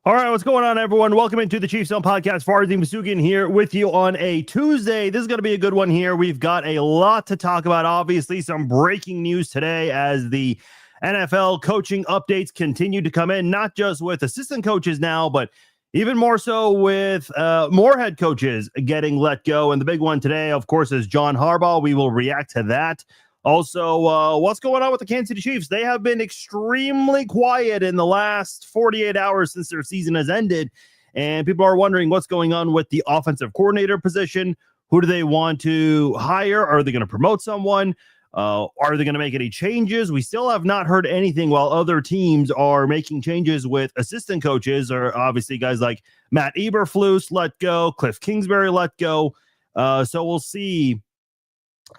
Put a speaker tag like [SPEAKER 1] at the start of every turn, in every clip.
[SPEAKER 1] All right, what's going on, everyone? Welcome into the Chiefs Zone Podcast. Farzin Masugian here with you on a Tuesday. This is going to be a good one here. We've got a lot to talk about. Obviously, some breaking news today as the NFL coaching updates continue to come in, not just with assistant coaches now, but even more so with more head coaches getting let go. And the big one today, of course, is John Harbaugh. We will react to that. Also, what's going on with the Kansas City Chiefs? They have been extremely quiet in the last 48 hours since their season has ended, and people are wondering what's going on with the offensive coordinator position. Who do they want to hire? Are they going to promote someone? Are they going to make any changes? We still have not heard anything while other teams are making changes with assistant coaches, or obviously guys like Matt Eberflus let go, Cliff Kingsbury let go. So we'll see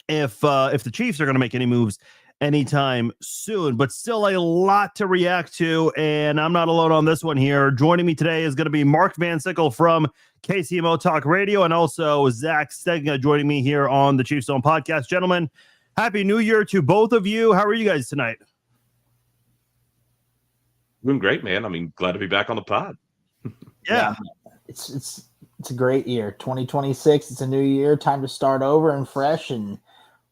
[SPEAKER 1] if the Chiefs are going to make any moves anytime soon, but still a lot to react to, and I'm not alone on this one here. Joining me today is going to be Mark Van Sickle from KCMO Talk Radio, and also Zach Stegna joining me here on the Chiefs Zone Podcast. Gentlemen, Happy New Year to both of you. How are you guys tonight?
[SPEAKER 2] Doing great, man. I mean, glad to be back on the pod.
[SPEAKER 3] Yeah. It's a great year. 2026, it's a new year, time to start over and fresh, and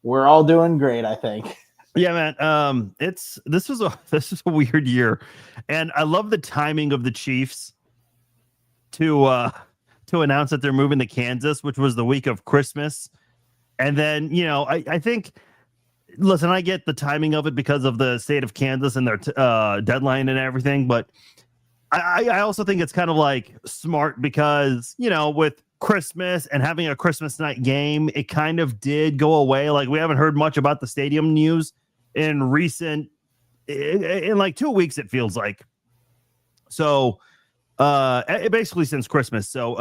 [SPEAKER 3] we're all doing great, I think.
[SPEAKER 1] Yeah, man. This is a weird year, and I love the timing of the Chiefs to announce that they're moving to Kansas, which was the week of Christmas. And then, I think, listen, I get the timing of it because of the state of Kansas and their deadline and everything, but I also think it's kind of like smart because, with Christmas and having a Christmas night game, it kind of did go away. Like, we haven't heard much about the stadium news in like 2 weeks, it feels like. So basically since Christmas. So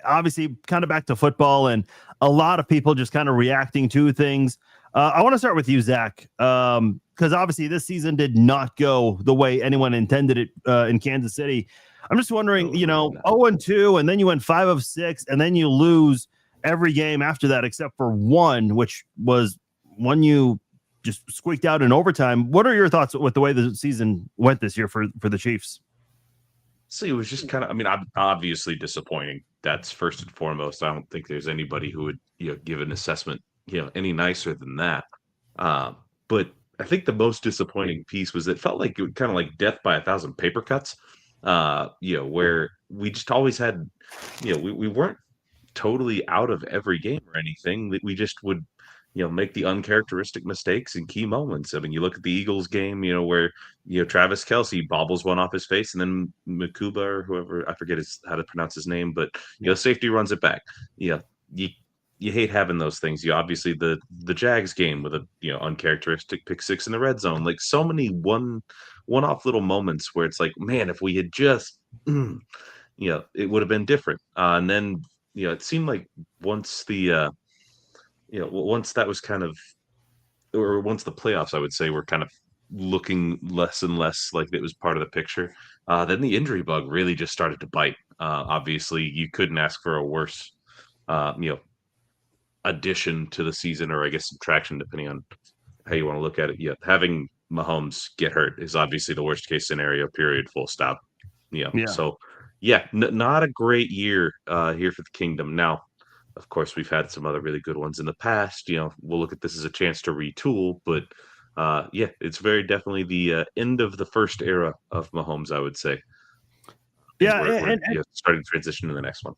[SPEAKER 1] obviously kind of back to football and a lot of people just kind of reacting to things. I want to start with you, Zach, because obviously this season did not go the way anyone intended it in Kansas City. I'm just wondering, 0-2, and then you went 5 of 6, and then you lose every game after that except for one, which was one you just squeaked out in overtime. What are your thoughts with the way the season went this year for the Chiefs?
[SPEAKER 2] So it was just kind of, obviously disappointing. That's first and foremost. I don't think there's anybody who would, give an assessment, any nicer than that. But I think the most disappointing piece was it felt like it was kind of like death by 1,000 paper cuts, where we just always had, we weren't totally out of every game or anything. We just would, make the uncharacteristic mistakes in key moments. I mean, you look at the Eagles game, where, Travis Kelce bobbles one off his face, and then Makuba or whoever, I forget how to pronounce his name, but, safety runs it back. You hate having those things. You obviously the Jags game with a uncharacteristic pick six in the red zone, like so many one-off little moments where it's like, man, if we had just it would have been different. And then it seemed like once the once that was kind of, or once the playoffs, I would say, were kind of looking less and less like it was part of the picture, then the injury bug really just started to bite. Obviously you couldn't ask for a worse addition to the season, or I guess subtraction, depending on how you want to look at it. Yeah, having Mahomes get hurt is obviously the worst case scenario, period, full stop. So not a great year here for the Kingdom. Now, of course, we've had some other really good ones in the past. We'll look at this as a chance to retool, but it's very definitely the end of the first era of Mahomes, I would say. We're starting to transition to the next one.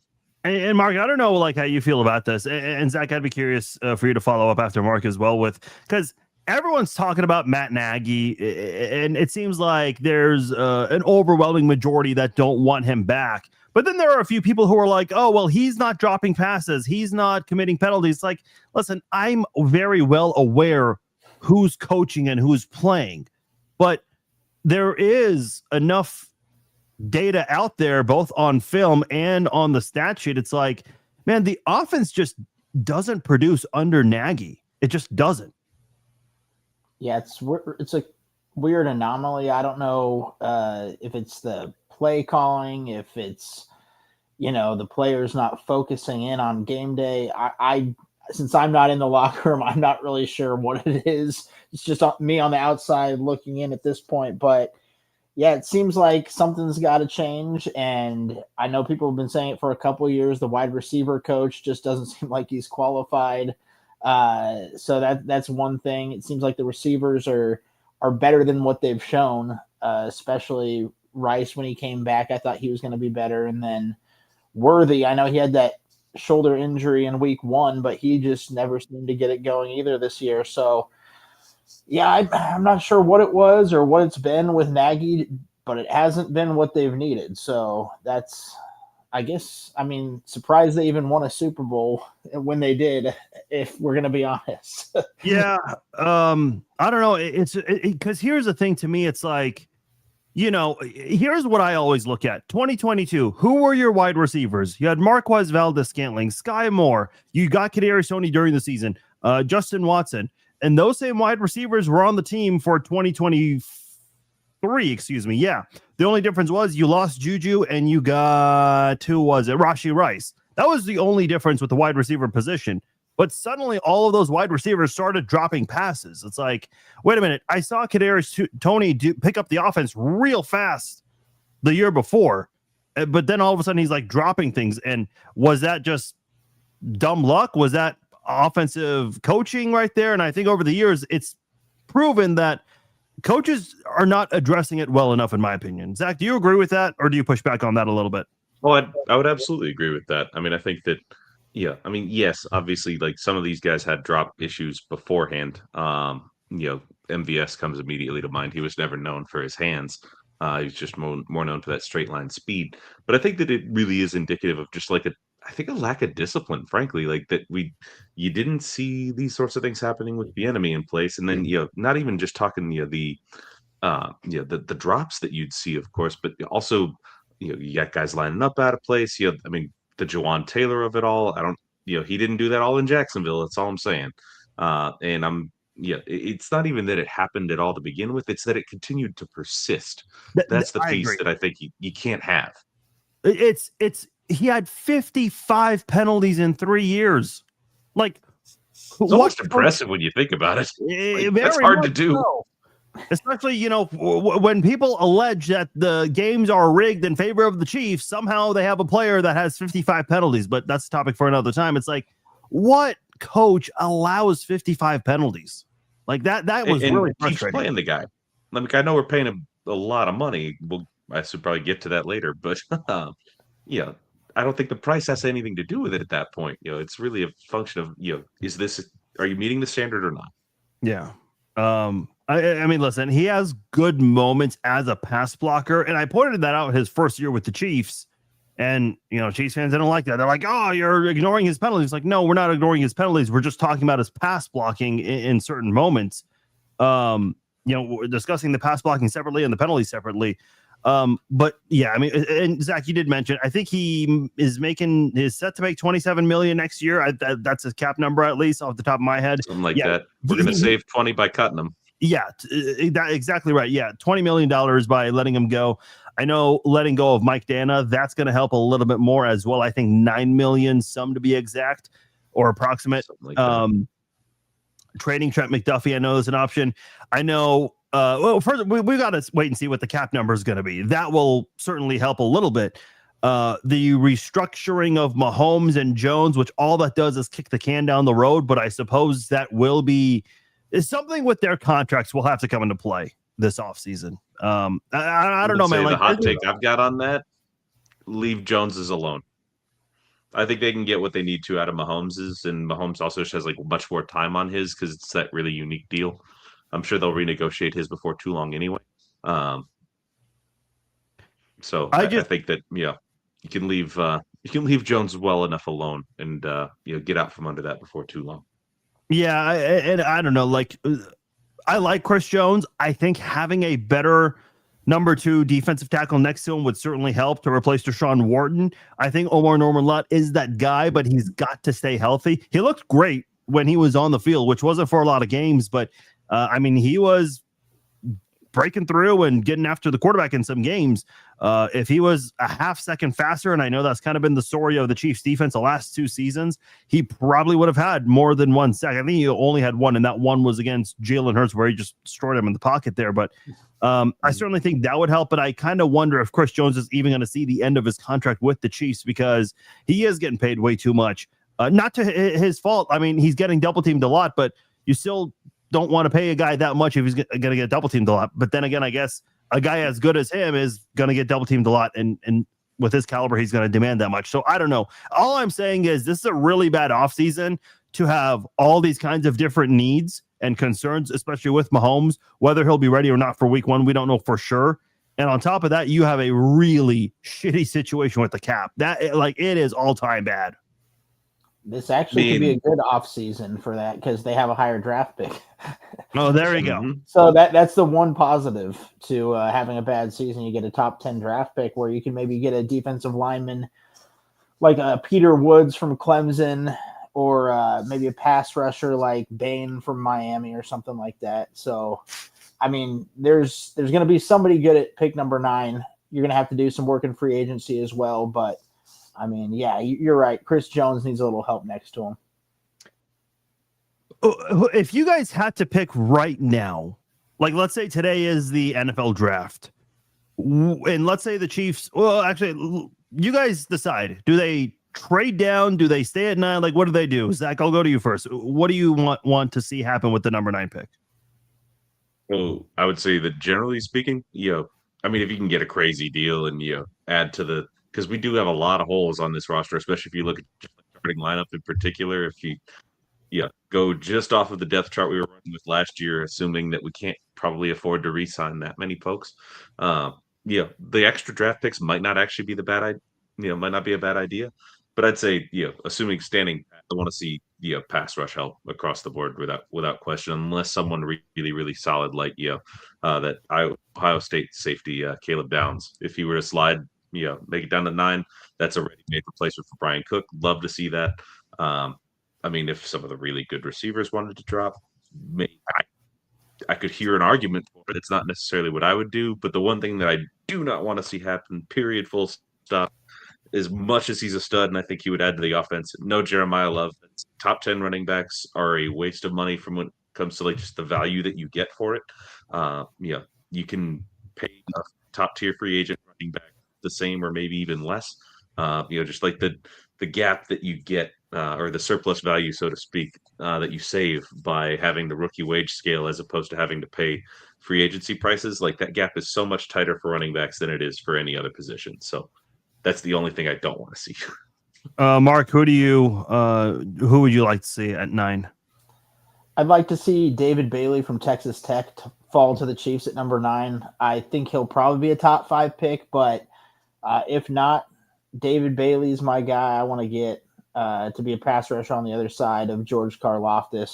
[SPEAKER 1] And Mark, I don't know how you feel about this. And Zach, I'd be curious for you to follow up after Mark as well, because everyone's talking about Matt Nagy, and it seems like there's an overwhelming majority that don't want him back. But then there are a few people who are like, oh, well, he's not dropping passes, he's not committing penalties. Like, listen, I'm very well aware who's coaching and who's playing, but there is enough data out there, both on film and on the stat sheet. It's like, man, the offense just doesn't produce under Nagy. It just doesn't.
[SPEAKER 3] Yeah, it's a weird anomaly. I don't know if it's the play calling, if it's the players not focusing in on game day. I since I'm not in the locker room, I'm not really sure what it is. It's just me on the outside looking in at this point, but Yeah, it seems like something's got to change, and I know people have been saying it for a couple of years. The wide receiver coach just doesn't seem like he's qualified. So that's one thing. It seems like the receivers are better than what they've shown, especially Rice when he came back. I thought he was going to be better, and then Worthy. I know he had that shoulder injury in week 1, but he just never seemed to get it going either this year. So yeah, I'm not sure what it was or what it's been with Nagy, but it hasn't been what they've needed. So that's, I guess, I mean, surprised they even won a Super Bowl when they did, if we're going to be honest.
[SPEAKER 1] Yeah. I don't know. It's because here's the thing to me. It's like, here's what I always look at. 2022, who were your wide receivers? You had Marquez Valdez-Scantling, Sky Moore. You got Kadarius Toney during the season, Justin Watson. And those same wide receivers were on the team for 2023, excuse me. Yeah. The only difference was you lost Juju and you got, who was it? Rashee Rice. That was the only difference with the wide receiver position. But suddenly all of those wide receivers started dropping passes. It's like, wait a minute. I saw Kadarius Toney pick up the offense real fast the year before. But then all of a sudden he's like dropping things. And was that just dumb luck? Was that offensive coaching right there? And I think over the years, it's proven that coaches are not addressing it well enough, in my opinion. Zach, do you agree with that, or do you push back on that a little bit?
[SPEAKER 2] Well, I would absolutely agree with that. I mean, I think that, yeah, I mean, yes, obviously, like some of these guys had drop issues beforehand. MVS comes immediately to mind. He was never known for his hands. He was just more known for that straight line speed. But I think that it really is indicative of just like a lack of discipline, frankly, like that you didn't see these sorts of things happening with the enemy in place. And then, not even just talking, the drops that you'd see, of course, but also, you got guys lining up out of place. I mean, the Jawan Taylor of it all. He didn't do that all in Jacksonville. That's all I'm saying. It's not even that it happened at all to begin with. It's that it continued to persist. That's the piece that I think you can't have.
[SPEAKER 1] He had 55 penalties in 3 years. Like,
[SPEAKER 2] it's almost impressive when you think about it. That's hard to do.
[SPEAKER 1] So. Especially, when people allege that the games are rigged in favor of the Chiefs, somehow they have a player that has 55 penalties, but that's a topic for another time. It's like, what coach allows 55 penalties? Like that was really frustrating.
[SPEAKER 2] Keeps playing the guy. Like, I know we're paying him a lot of money. I should probably get to that later, but I don't think the price has anything to do with it at that point. It's really a function of, are you meeting the standard or not?
[SPEAKER 1] Yeah. I mean, listen, he has good moments as a pass blocker, and I pointed that out his first year with the Chiefs, and Chiefs fans didn't like that. They're like, "Oh, you're ignoring his penalties." Like, no, we're not ignoring his penalties. We're just talking about his pass blocking in certain moments. We're discussing the pass blocking separately and the penalties separately. But yeah, I mean, and Zach, you did mention, I think he is set to make $27 million next year. That's his cap number, at least off the top of my head.
[SPEAKER 2] Something like that. We're going to save 20 by cutting him.
[SPEAKER 1] Yeah, that's exactly right. Yeah, $20 million by letting him go. I know letting go of Mike Dana, that's going to help a little bit more as well. I think $9 million, some to be exact or approximate. Like trading Trent McDuffie, I know is an option. I know. First, we got to wait and see what the cap number is going to be. That will certainly help a little bit. The restructuring of Mahomes and Jones, which all that does is kick the can down the road, but I suppose that will be something with their contracts will have to come into play this offseason. I don't know, man.
[SPEAKER 2] The hot take I've got on that, leave Joneses alone. I think they can get what they need to out of Mahomes's, and Mahomes also has like much more time on his because it's that really unique deal. I'm sure they'll renegotiate his before too long anyway. So I think that you can leave Jones well enough alone and get out from under that before too long.
[SPEAKER 1] Yeah, and I don't know. Like, I like Chris Jones. I think having a better number 2 defensive tackle next to him would certainly help to replace Deshaun Wharton. I think Omar Norman-Lott is that guy, but he's got to stay healthy. He looked great when he was on the field, which wasn't for a lot of games, but I mean, he was breaking through and getting after the quarterback in some games. If he was a half second faster, and I know that's kind of been the story of the Chiefs defense the last 2 seasons, he probably would have had more than 1 second. I think he only had one, and that one was against Jalen Hurts where he just destroyed him in the pocket there. But I certainly think that would help, but I kind of wonder if Chris Jones is even going to see the end of his contract with the Chiefs, because he is getting paid way too much. Not to his fault. I mean, he's getting double teamed a lot, but you still don't want to pay a guy that much if he's going to get double teamed a lot. But then again, I guess a guy as good as him is going to get double teamed a lot, and with his caliber, he's going to demand that much. So I don't know. All I'm saying is this is a really bad offseason to have all these kinds of different needs and concerns, especially with Mahomes. Whether he'll be ready or not for week 1, we don't know for sure. And on top of that, you have a really shitty situation with the cap. That it is all-time bad.
[SPEAKER 3] This actually could be a good offseason for that because they have a higher draft pick.
[SPEAKER 1] Oh, there you go.
[SPEAKER 3] So that's the one positive to having a bad season. You get a top 10 draft pick where you can maybe get a defensive lineman like Peter Woods from Clemson, or maybe a pass rusher like Bain from Miami or something like that. So, I mean, there's going to be somebody good at pick number 9. You're going to have to do some work in free agency as well, but I mean, yeah, you're right. Chris Jones needs a little help next to him.
[SPEAKER 1] If you guys had to pick right now, like let's say today is the NFL draft, and let's say the Chiefs, well, actually, you guys decide. Do they trade down? Do they stay at 9? Like, what do they do? Zach, I'll go to you first. What do you want to see happen with the number 9 pick?
[SPEAKER 2] Well, I would say that generally speaking, I mean, if you can get a crazy deal and, add to the, because we do have a lot of holes on this roster, especially if you look at just the starting lineup in particular. If you go just off of the depth chart we were running with last year, assuming that we can't probably afford to re-sign that many folks. The extra draft picks might not actually be might not be a bad idea. But I'd say, assuming standing, I want to see pass rush help across the board without question, unless someone really, really solid like that Ohio State safety Caleb Downs. If he were to slide, make it down to 9, that's a ready-made replacement for Brian Cook. Love to see that. I mean, if some of the really good receivers wanted to drop, maybe I could hear an argument for it. It's not necessarily what I would do, but the one thing that I do not want to see happen, period, full stop, as much as he's a stud, and I think he would add to the offense, no Jeremiah Love. Top 10 running backs are a waste of money from when it comes to just the value that you get for it. You can pay a top tier free agent running back the same or maybe even less. Just like the gap that you get or the surplus value, so to speak, that you save by having the rookie wage scale as opposed to having to pay free agency prices. Like that gap is so much tighter for running backs than it is for any other position. So that's the only thing I don't want to see.
[SPEAKER 1] Mark, who would you like to see at 9?
[SPEAKER 3] I'd like to see David Bailey from Texas Tech fall to the Chiefs at number 9. I think he'll probably be a top 5 pick, but if not, David Bailey's my guy. I want to get to be a pass rusher on the other side of George Karlaftis.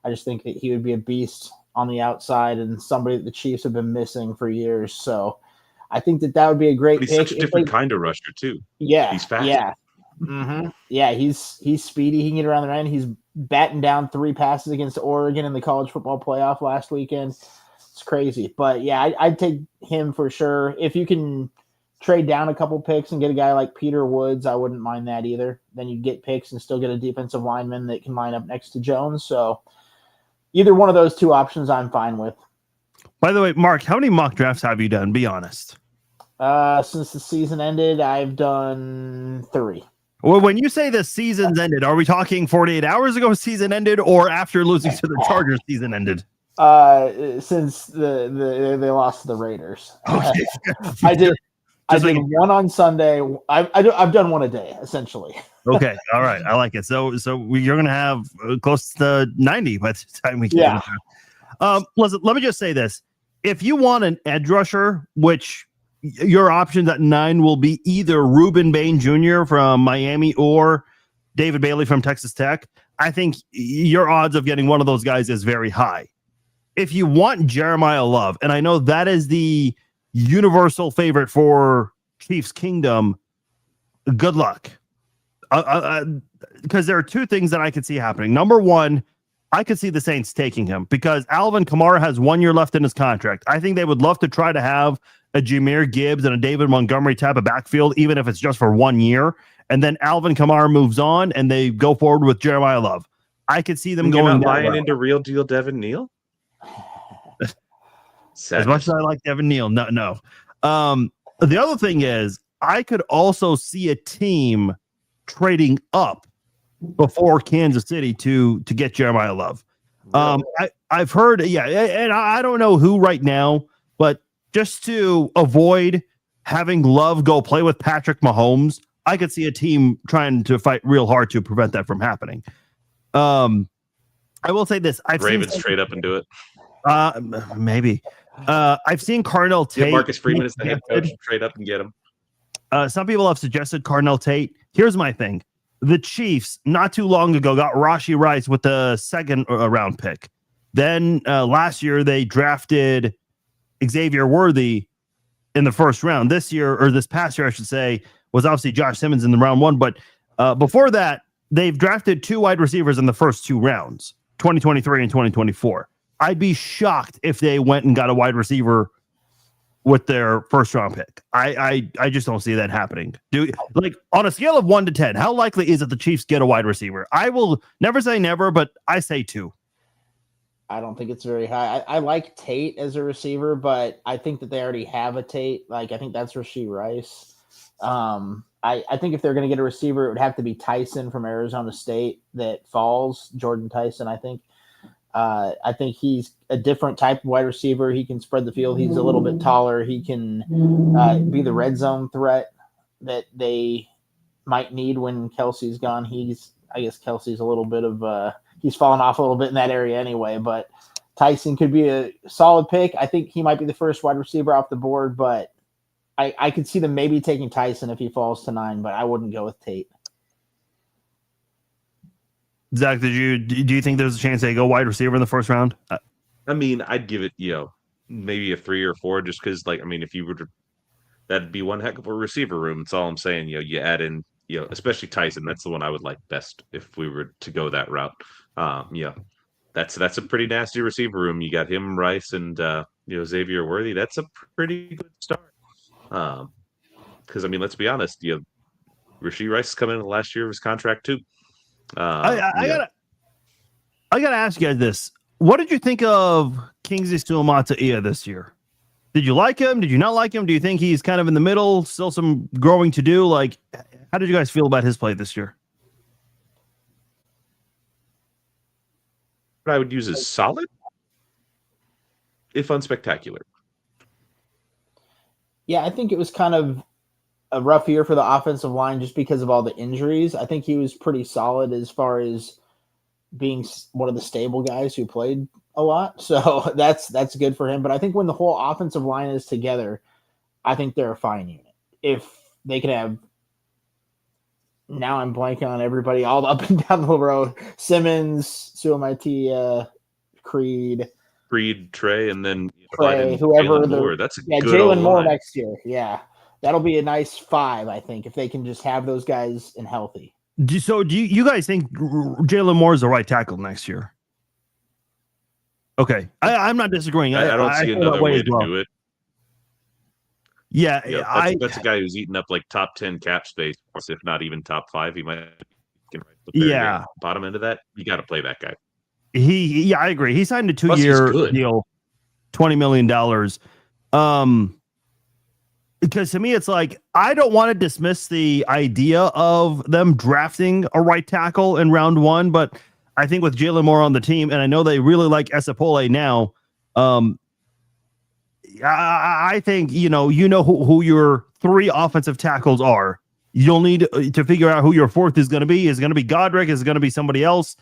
[SPEAKER 3] I just think that he would be a beast on the outside and somebody that the Chiefs have been missing for years. So I think that would be a great
[SPEAKER 2] pick.
[SPEAKER 3] He's
[SPEAKER 2] such a different kind of rusher too.
[SPEAKER 3] Yeah.
[SPEAKER 2] He's fast.
[SPEAKER 3] Yeah. Mm-hmm. Yeah, he's speedy. He can get around the line. He's batting down 3 passes against Oregon in the college football playoff last weekend. It's crazy. But yeah, I'd take him for sure. If you can trade down a couple picks and get a guy like Peter Woods, I wouldn't mind that either. Then you get picks and still get a defensive lineman that can line up next to Jones. So either one of those 2 options I'm fine with.
[SPEAKER 1] By the way, Mark, how many mock drafts have you done? Be honest.
[SPEAKER 3] Since the season ended, I've done 3.
[SPEAKER 1] Well, when you say the season's ended, are we talking 48 hours ago season ended or after losing to the Chargers season ended?
[SPEAKER 3] Since they lost to the Raiders.
[SPEAKER 1] Okay.
[SPEAKER 3] I did one on Sunday. I've done one a day, essentially.
[SPEAKER 1] Okay. All right. I like it. So you're going to have close to 90 by the time we get listen, let me just say this. If you want an edge rusher, which your options at 9 will be either Reuben Bain Jr. from Miami or David Bailey from Texas Tech, I think your odds of getting one of those guys is very high. If you want Jeremiah Love, and I know that is the universal favorite for Chiefs Kingdom, good luck. Because there are 2 things that I could see happening. Number one, I could see the Saints taking him because Alvin Kamara has 1 year left in his contract. I think they would love to try to have a Jahmyr Gibbs and a David Montgomery type of backfield, even if it's just for 1 year. And then Alvin Kamara moves on and they go forward with Jeremiah Love. I could see them going
[SPEAKER 2] buying into real deal Devin Neal.
[SPEAKER 1] As much as I like Devin Neal, no. The other thing is, I could also see a team trading up before Kansas City to get Jeremiah Love. I've heard, and I don't know who right now, but just to avoid having Love go play with Patrick Mahomes, I could see a team trying to fight real hard to prevent that from happening. I will say this:
[SPEAKER 2] Ravens trade up and do it.
[SPEAKER 1] Maybe. I've seen Cardinal Tate.
[SPEAKER 2] Marcus Freeman is the head coach. Trade up and get him.
[SPEAKER 1] Some people have suggested Cardinal Tate. Here's my thing. The Chiefs, not too long ago, got Rashee Rice with the second round pick. Then last year, they drafted Xavier Worthy in the first round. This past year, I should say, was obviously Josh Simmons in the round 1. But before that, they've drafted 2 wide receivers in the first 2 rounds, 2023 and 2024. I'd be shocked if they went and got a wide receiver with their first round pick. I just don't see that happening. On a scale of 1 to 10, how likely is it the Chiefs get a wide receiver? I will never say never, but I say 2.
[SPEAKER 3] I don't think it's very high. I like Tate as a receiver, but I think that they already have a Tate. I think that's Rashee Rice. I think if they're going to get a receiver, it would have to be Tyson from Arizona State that falls. Jordan Tyson, I think. I think he's a different type of wide receiver. He can spread the field. He's a little bit taller. He can be the red zone threat that they might need when Kelsey's gone. I guess Kelsey's a little bit of he's fallen off a little bit in that area anyway, but Tyson could be a solid pick. I think he might be the first wide receiver off the board, but I could see them maybe taking Tyson if he falls to 9, but I wouldn't go with Tate.
[SPEAKER 1] Zach, do you think there's a chance they go wide receiver in the first round?
[SPEAKER 2] I mean, I'd give it, maybe a 3 or 4, just because, if you were to, that'd be one heck of a receiver room. That's all I'm saying. You add in, especially Tyson. That's the one I would like best if we were to go that route. That's a pretty nasty receiver room. You got him, Rice, and Xavier Worthy. That's a pretty good start. Because let's be honest, Rashee Rice is coming in the last year of his contract too.
[SPEAKER 1] I gotta ask you guys this: what did you think of Kingsley Suamataia this year? Did you like him? Did you not like him? Do you think he's kind of in the middle, still some growing to do? How did you guys feel about his play this year?
[SPEAKER 2] What I would use is solid, if unspectacular.
[SPEAKER 3] Yeah, I think it was kind of a rough year for the offensive line just because of all the injuries. I think he was pretty solid as far as being one of the stable guys who played a lot. So that's good for him. But I think when the whole offensive line is together, I think they're a fine unit. If they could have, now I'm blanking on everybody all up and down the road, Simmons, Suamataia, Creed,
[SPEAKER 2] Trey, and then
[SPEAKER 3] Trey, whoever.
[SPEAKER 2] That's a good
[SPEAKER 3] Jalen Moore
[SPEAKER 2] line
[SPEAKER 3] next year. Yeah. That'll be a nice 5, I think, if they can just have those guys and healthy.
[SPEAKER 1] Do you guys think Jalen Moore is the right tackle next year? Okay. I'm not disagreeing.
[SPEAKER 2] I don't see another way to do it.
[SPEAKER 1] Yeah.
[SPEAKER 2] That's a guy who's eaten up top 10 cap space, if not even top 5. He might get right bottom end of that. You got to play that guy.
[SPEAKER 1] I agree. He signed a 2-year deal, $20 million. Because to me, it's I don't want to dismiss the idea of them drafting a right tackle in round 1, but I think with Jalen Moore on the team, and I know they really like Esapole now, I think, who your 3 offensive tackles are. You'll need to figure out who your 4th is going to be. Is it going to be Godric? Is it going to be somebody else?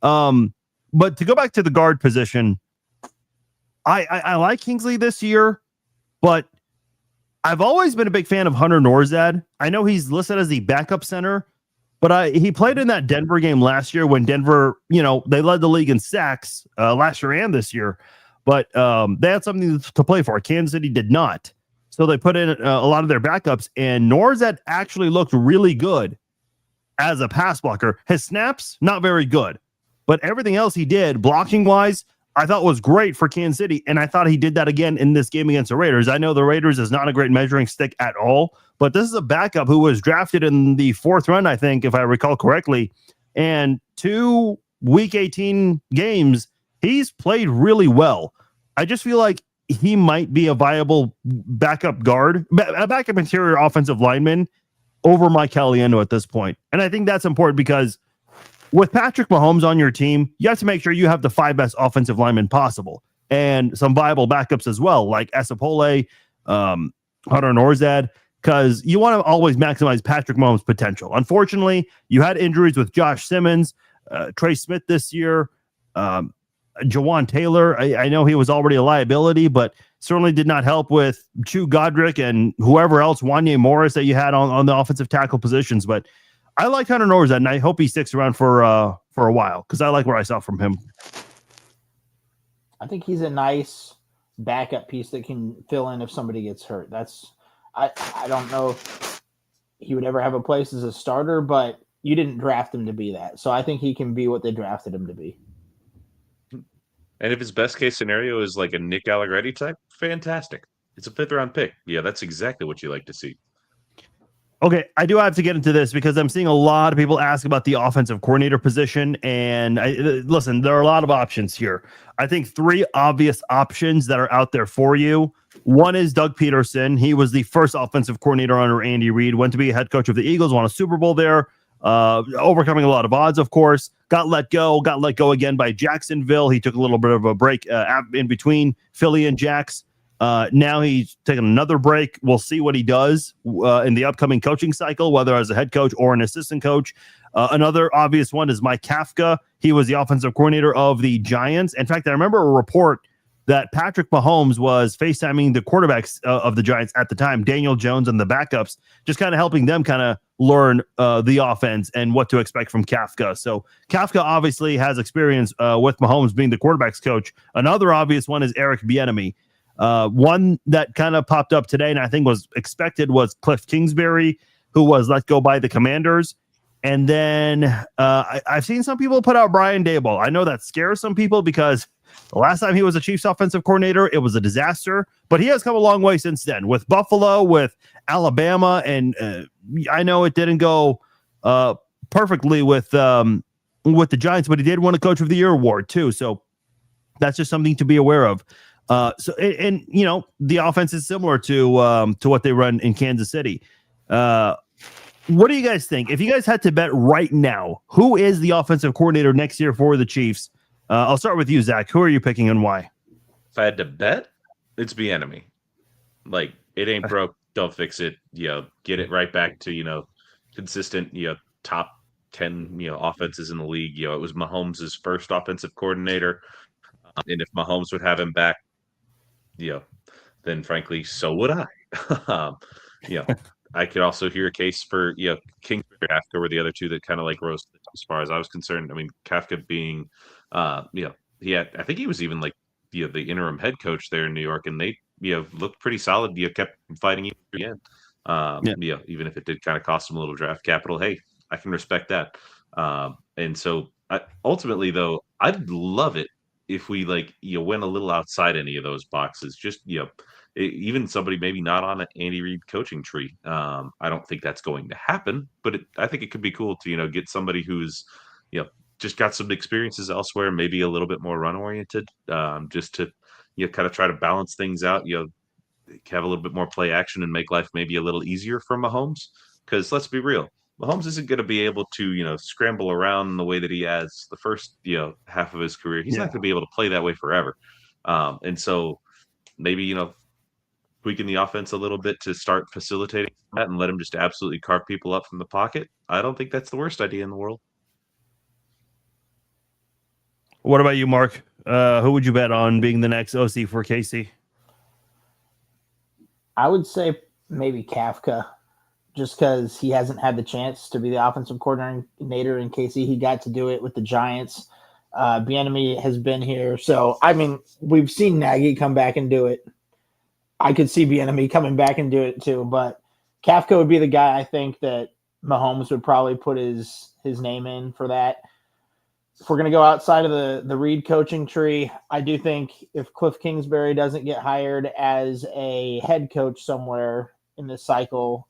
[SPEAKER 1] But to go back to the guard position, I like Kingsley this year, but I've always been a big fan of Hunter Norzad. I know he's listed as the backup center, but he played in that Denver game last year when Denver, they led the league in sacks last year and this year, but they had something to play for. Kansas City did not. So they put in a lot of their backups, and Norzad actually looked really good as a pass blocker. His snaps, not very good, but everything else he did, blocking wise, I thought was great for Kansas City. And I thought he did that again in this game against the Raiders. I know the Raiders is not a great measuring stick at all, but this is a backup who was drafted in the 4th round, I think, if I recall correctly. And 2 week 18 games, he's played really well. I just feel like he might be a viable backup guard, a backup interior offensive lineman over Mike Caliendo at this point. And I think that's important because with Patrick Mahomes on your team, you have to make sure you have the 5 best offensive linemen possible and some viable backups as well, like Esapole, Hunter Norzad, because you want to always maximize Patrick Mahomes' potential. Unfortunately, you had injuries with Josh Simmons, Trey Smith this year, Jawan Taylor. I know he was already a liability, but certainly did not help with Chu Godric and whoever else, Wanye Morris, that you had on the offensive tackle positions. But I like Hunter Norzad, and I hope he sticks around for a while because I like what I saw from him.
[SPEAKER 3] I think he's a nice backup piece that can fill in if somebody gets hurt. I don't know if he would ever have a place as a starter, but you didn't draft him to be that. So I think he can be what they drafted him to be.
[SPEAKER 2] And if his best case scenario is like a Nick Allegretti type, fantastic. It's a 5th round pick. Yeah, that's exactly what you like to see.
[SPEAKER 1] Okay, I do have to get into this because I'm seeing a lot of people ask about the offensive coordinator position. And listen, there are a lot of options here. I think 3 obvious options that are out there for you. One is Doug Peterson. He was the first offensive coordinator under Andy Reid, went to be a head coach of the Eagles, won a Super Bowl there, overcoming a lot of odds, of course. Got let go again by Jacksonville. He took a little bit of a break in between Philly and Jax. Now he's taking another break. We'll see what he does in the upcoming coaching cycle, whether as a head coach or an assistant coach. Another obvious one is Mike Kafka. He was the offensive coordinator of the Giants. In fact, I remember a report that Patrick Mahomes was FaceTiming the quarterbacks of the Giants at the time, Daniel Jones and the backups, just kind of helping them kind of learn the offense and what to expect from Kafka. So Kafka obviously has experience with Mahomes being the quarterback's coach. Another obvious one is Eric Bieniemy. One that kind of popped up today and I think was expected was Cliff Kingsbury, who was let go by the Commanders. And then I've seen some people put out Brian Daboll. I know that scares some people because the last time he was a Chiefs offensive coordinator, it was a disaster. But he has come a long way since then with Buffalo, with Alabama, and I know it didn't go perfectly with the Giants, but he did win a Coach of the Year award too. So that's just something to be aware of. And you know, the offense is similar to what they run in Kansas City. What do you guys think? If you guys had to bet right now, who is the offensive coordinator next year for the Chiefs? I'll start with you, Zach. Who are you picking and why?
[SPEAKER 2] If I had to bet, it's Bieniemy. Like, it ain't broke, don't fix it. Get it right back to, consistent, top 10, offenses in the league. It was Mahomes' first offensive coordinator. And if Mahomes would have him back, then frankly, so would I. I could also hear a case for, Kingsbury, Kafka were the other two that kind of like rose as far as I was concerned. I mean, Kafka being, he had, I think he was even like, the interim head coach there in New York, and they, looked pretty solid. Kept fighting even again. Even if it did kind of cost them a little draft capital. Hey, I can respect that. And so ultimately, though, I'd love it if we went a little outside any of those boxes. Just even somebody maybe not on an Andy Reid coaching tree. I don't think that's going to happen, but I think it could be cool to get somebody who's just got some experiences elsewhere, maybe a little bit more run oriented, just to kind of try to balance things out. Have a little bit more play action and make life maybe a little easier for Mahomes. Because let's be real, Mahomes isn't going to be able to scramble around the way that he has the first half of his career. He's not going to be able to play that way forever. And so maybe tweaking the offense a little bit to start facilitating that and let him just absolutely carve people up from the pocket. I don't think that's the worst idea in the world.
[SPEAKER 1] What about you, Mark? Who would you bet on being the next OC for KC?
[SPEAKER 3] I would say maybe Kafka, just because he hasn't had the chance to be the offensive coordinator in KC. He got to do it with the Giants. Bieniemy has been here. So, I mean, we've seen Nagy come back and do it. I could see Bieniemy coming back and do it too. But Kafka would be the guy I think that Mahomes would probably put his name in for that. if we're going to go outside of the Reed coaching tree, I do think if Cliff Kingsbury doesn't get hired as a head coach somewhere in this cycle,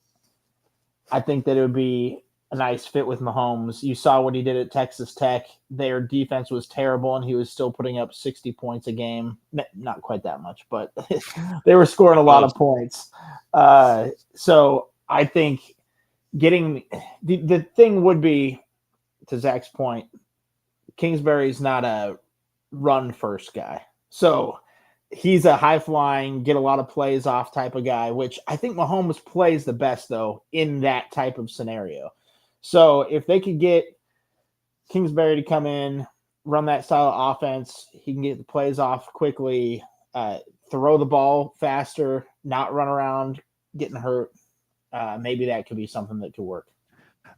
[SPEAKER 3] I think that it would be a nice fit with Mahomes. You saw what he did at Texas Tech. Their defense was terrible, and he was still putting up 60 points a game. Not quite that much, but they were scoring a lot of points. So I think getting the thing would be, to Zach's point, Kingsbury's not a run-first guy. So he's a high-flying, get a lot of plays off type of guy, which I think Mahomes plays the best, though, in that type of scenario. So if they could get Kingsbury to come in, run that style of offense, he can get the plays off quickly, throw the ball faster, not run around getting hurt. Maybe that could be something that could work.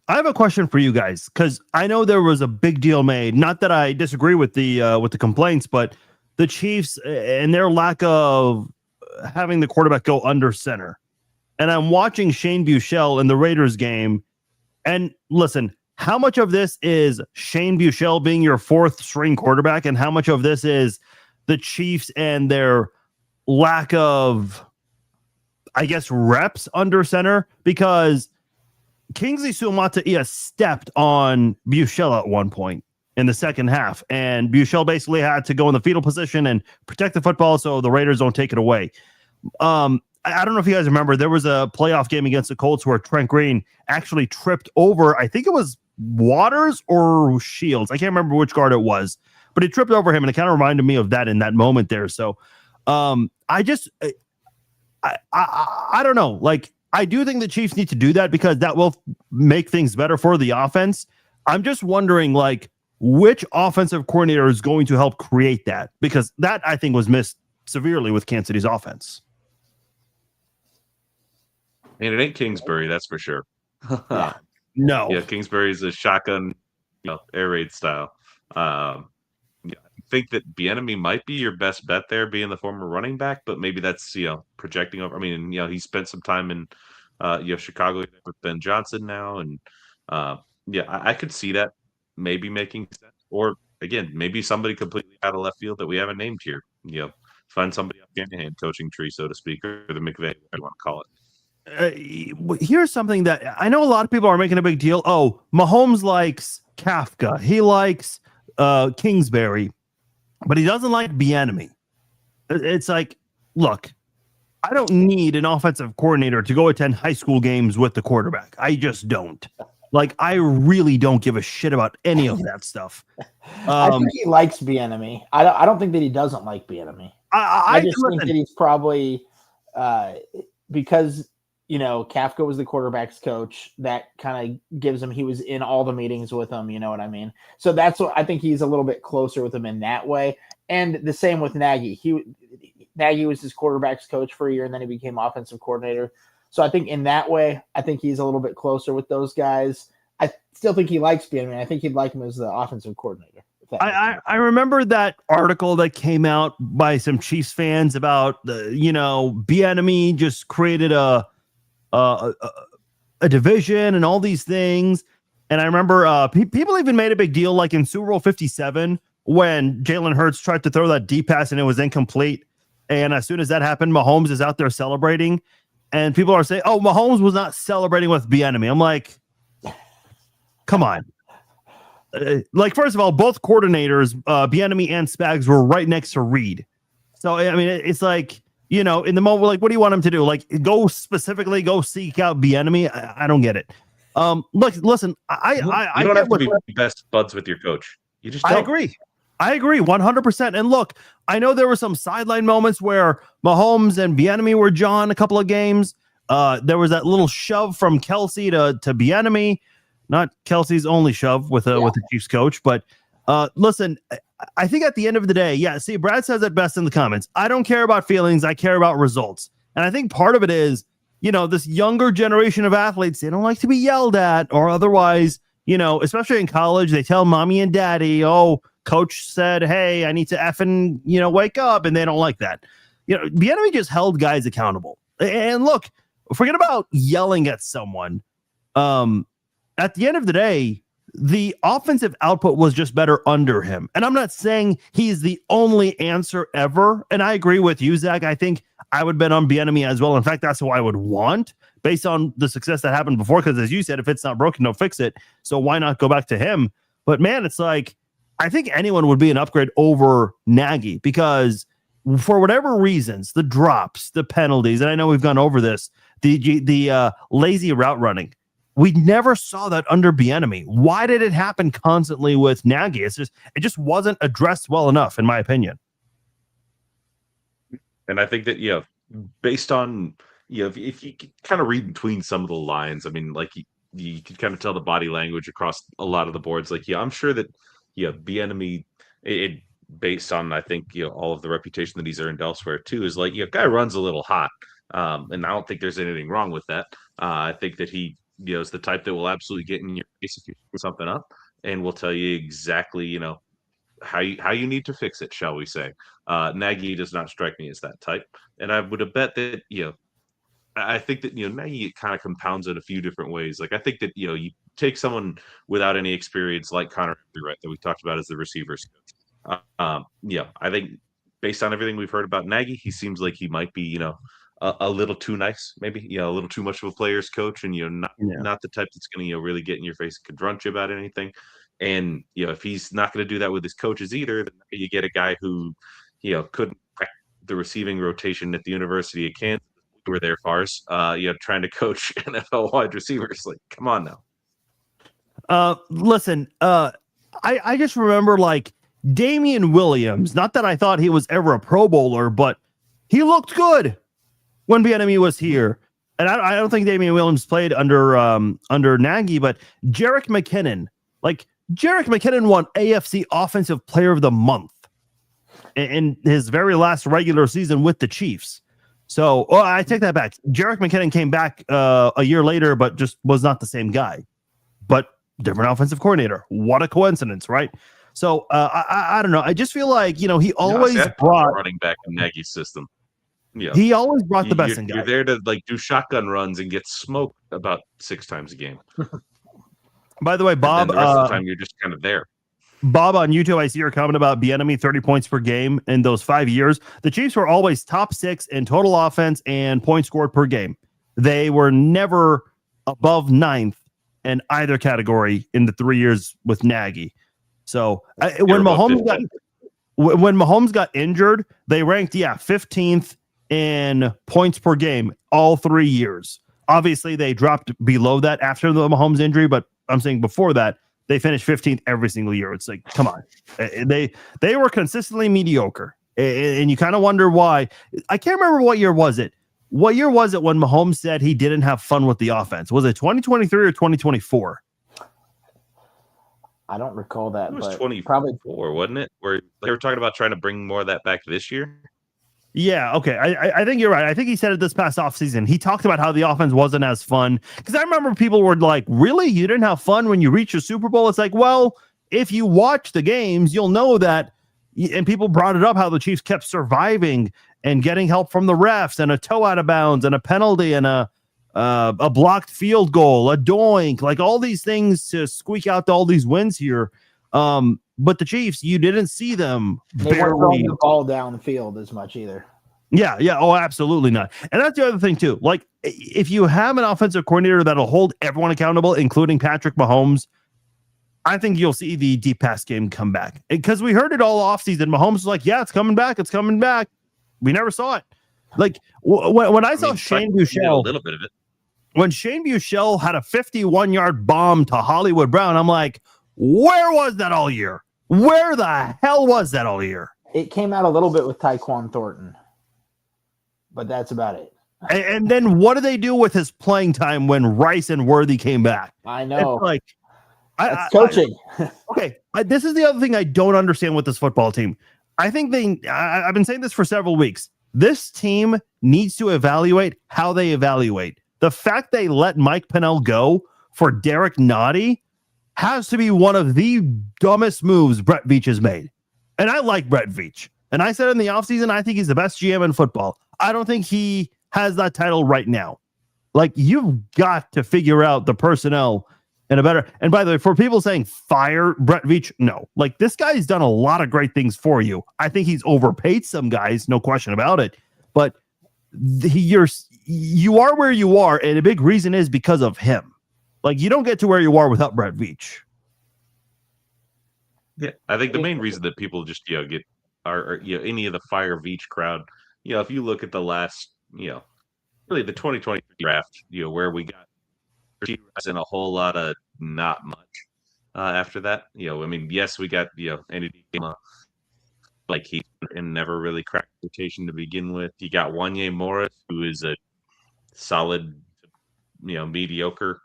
[SPEAKER 1] I have a question for you guys, because I know there was a big deal made. Not that I disagree with the complaints, but the Chiefs and their lack of having the quarterback go under center. And I'm watching Shane Buechele in the Raiders game. And listen, how much of this is Shane Buechele being your fourth string quarterback, and how much of this is the Chiefs and their lack of, I guess, reps under center? Because Kingsley Suamataia stepped on Buechele at one point in the second half, and Buechele basically had to go in the fetal position and protect the football so the Raiders don't take it away. I don't know if you guys remember, there was a playoff game against the Colts where Trent Green actually tripped over, I think it was Waters or Shields. I can't remember which guard it was, but he tripped over him, and it kind of reminded me of that in that moment there. So I don't know. Like, I do think the Chiefs need to do that because that will make things better for the offense. I'm just wondering, like, which offensive coordinator is going to help create that? Because that, I think, was missed severely with Kansas City's offense.
[SPEAKER 2] And it ain't Kingsbury, that's for sure.
[SPEAKER 1] No.
[SPEAKER 2] Yeah, Kingsbury's a shotgun, air raid style. I think that Bieniemy might be your best bet there, being the former running back, but maybe that's projecting over. I mean, he spent some time in Chicago with Ben Johnson now, and I could see that maybe making sense. Or again, maybe somebody completely out of left field that we haven't named here. Find somebody up Shanahan coaching tree, so to speak, or the McVay, whatever you want to call it.
[SPEAKER 1] Here's something that I know a lot of people are making a big deal. Oh, Mahomes likes Kafka. He likes Kingsbury, but he doesn't like Bieniemy. It's like, look, I don't need an offensive coordinator to go attend high school games with the quarterback. I just don't. Like, I really don't give a shit about any of that stuff.
[SPEAKER 3] I think he likes Bieniemy. I don't think that he doesn't like Bieniemy. I just think that he's probably because Kafka was the quarterback's coach. That kind of gives him. He was in all the meetings with him. You know what I mean? So that's what I think. He's a little bit closer with him in that way. And the same with Nagy. Nagy was his quarterback's coach for a year, and then he became offensive coordinator. So I think in that way, I think he's a little bit closer with those guys. I still think he likes Bieniemy. I think he'd like him as the offensive coordinator.
[SPEAKER 1] I remember that article that came out by some Chiefs fans about Bieniemy just created a division and all these things. And I remember people even made a big deal, like in Super Bowl 57, when Jalen Hurts tried to throw that deep pass and it was incomplete. And as soon as that happened, Mahomes is out there celebrating. And people are saying, oh, Mahomes was not celebrating with Bieniemy. I'm like, come on. First of all, both coordinators, Bieniemy and Spags, were right next to Reed. So, I mean, it's like, in the moment, like, what do you want him to do? Like, go seek out Bieniemy? I don't get it. Look, listen, I
[SPEAKER 2] don't have to be best buds with your coach. You just don't.
[SPEAKER 1] I agree 100%. And look, I know there were some sideline moments where Mahomes and Bieniemy were John a couple of games. There was that little shove from Kelsey to Bieniemy. Not Kelsey's only shove with the Chiefs coach, but listen, I think at the end of the day, see, Brad says it best in the comments. I don't care about feelings. I care about results. And I think part of it is, this younger generation of athletes, they don't like to be yelled at or otherwise, especially in college, they tell mommy and daddy, oh, coach said, hey, I need to effing, wake up. And they don't like that. Bieniemy just held guys accountable. And look, forget about yelling at someone. At the end of the day, the offensive output was just better under him. And I'm not saying he's the only answer ever. And I agree with you, Zach. I think I would bet on Bieniemy as well. In fact, that's who I would want based on the success that happened before. Because as you said, if it's not broken, don't fix it. So why not go back to him? But man, it's like, I think anyone would be an upgrade over Nagy because for whatever reasons, the drops, the penalties, and I know we've gone over this, the lazy route running, we never saw that under Bieniemy. Why did it happen constantly with Nagy? It just wasn't addressed well enough, in my opinion.
[SPEAKER 2] And I think that, based on, if you kind of read between some of the lines, I mean, like you could kind of tell the body language across a lot of the boards. Like, I'm sure that, Bieniemy, it based on, I think, all of the reputation that he's earned elsewhere too, is like, guy runs a little hot. And I don't think there's anything wrong with that. I think that he, is the type that will absolutely get in your face if you screw something up and will tell you exactly, how you need to fix it, shall we say. Nagy does not strike me as that type. And I would have bet that, I think that, Nagy kind of compounds it a few different ways. Like, I think that, you take someone without any experience like Connor, right, that we talked about as the receivers. I think based on everything we've heard about Nagy, he seems like he might be, a little too nice, maybe, a little too much of a player's coach, and not the type that's going to really get in your face and confront you about anything. And if he's not going to do that with his coaches either, then you get a guy who couldn't crack the receiving rotation at the University of Kansas, where they're farce, trying to coach NFL wide receivers. Like, come on now.
[SPEAKER 1] Listen, I just remember like Damian Williams. Not that I thought he was ever a Pro Bowler, but he looked good when Bieniemy was here. And I don't think Damian Williams played under Nagy, but Jerick McKinnon won AFC Offensive Player of the Month in his very last regular season with the Chiefs. So I take that back. Jerick McKinnon came back a year later, but just was not the same guy. But different offensive coordinator. What a coincidence, right? So I don't know. I just feel like, he always brought
[SPEAKER 2] running back in Nagy's system. Yeah,
[SPEAKER 1] he always brought the best in guys.
[SPEAKER 2] You're there to like do shotgun runs and get smoked about 6 times a game.
[SPEAKER 1] By the way, Bob,
[SPEAKER 2] the rest of the time you're just kind of there.
[SPEAKER 1] Bob on YouTube, I see your comment about Bieniemy 30 points per game in those 5 years. The Chiefs were always top 6 in total offense and points scored per game. They were never above 9th in either category in the 3 years with Nagy. So when Mahomes got injured, they ranked 15th in points per game all 3 years. Obviously, they dropped below that after the Mahomes injury, but I'm saying before that, they finished 15th every single year. It's like, come on. They were consistently mediocre, and you kind of wonder why. I can't remember what year was it. What year was it when Mahomes said he didn't have fun with the offense? Was it 2023 or 2024?
[SPEAKER 3] I don't recall that.
[SPEAKER 2] It was
[SPEAKER 3] but
[SPEAKER 2] 24,
[SPEAKER 3] probably,
[SPEAKER 2] wasn't it? Where they were talking about trying to bring more of that back this year.
[SPEAKER 1] Yeah, okay. I think you're right. I think he said it this past offseason. He talked about how the offense wasn't as fun. Because I remember people were like, really? You didn't have fun when you reached your Super Bowl? It's like, well, if you watch the games, you'll know that. And people brought it up how the Chiefs kept surviving and getting help from the refs and a toe out of bounds and a penalty and a blocked field goal, a doink, like all these things to squeak out all these wins here. But the Chiefs, you didn't see them.
[SPEAKER 3] They weren't throwing the ball down the field as much either.
[SPEAKER 1] Yeah. Oh, absolutely not. And that's the other thing too. Like, if you have an offensive coordinator that'll hold everyone accountable, including Patrick Mahomes, I think you'll see the deep pass game come back. Because we heard it all offseason. Mahomes was like, yeah, it's coming back. It's coming back. We never saw it. Like, when I saw Shane Buechele,
[SPEAKER 2] a little bit of it.
[SPEAKER 1] When Shane Buechele had a 51-yard bomb to Hollywood Brown, I'm like, where was that all year? Where the hell was that all year?
[SPEAKER 3] It came out a little bit with Tyquan Thornton, but that's about it.
[SPEAKER 1] And then what do they do with his playing time when Rice and Worthy came back?
[SPEAKER 3] I know.
[SPEAKER 1] It's like,
[SPEAKER 3] that's coaching.
[SPEAKER 1] This is the other thing I don't understand with this football team. I think I've been saying this for several weeks. This team needs to evaluate how they evaluate. The fact they let Mike Pennell go for Derek Nottie has to be one of the dumbest moves Brett Veach has made. And I like Brett Veach. And I said in the offseason, I think he's the best GM in football. I don't think he has that title right now. Like, you've got to figure out the personnel and a better. And by the way, for people saying fire Brett Veach, no, like this guy's done a lot of great things for you. I think he's overpaid some guys, no question about it. But you are where you are, and a big reason is because of him. Like you don't get to where you are without Brett Veach.
[SPEAKER 2] Yeah, I think the main reason that people just get are any of the fire Veach crowd. If you look at the last really the 2023 draft, where we got and a whole lot of not much after that. I mean, yes, we got Andy like he never really cracked rotation to begin with. You got Wanye Morris, who is a solid, mediocre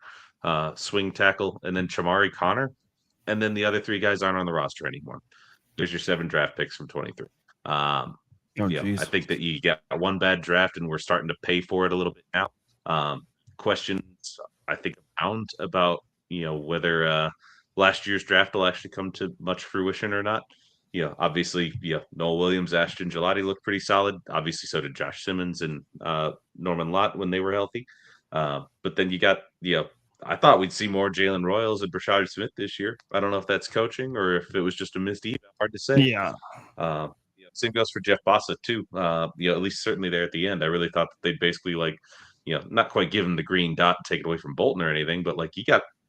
[SPEAKER 2] swing tackle, and then Chamari Connor, and then the other three guys aren't on the roster anymore. There's your 7 draft picks from 23. I think that you got one bad draft, and we're starting to pay for it a little bit now. Questions I think abound about whether last year's draft will actually come to much fruition or not. Obviously, Noel Williams, Ashton Gelati looked pretty solid. Obviously, so did Josh Simmons and Norman Lott when they were healthy. But then you got, I thought we'd see more Jalen Royals and Brashard Smith this year. I don't know if that's coaching or if it was just a missed eval. Hard to say.
[SPEAKER 1] Yeah.
[SPEAKER 2] Same goes for Jeff Bossa too. At least certainly there at the end, I really thought that they'd basically not quite give him the green dot and take it away from Bolton or anything, but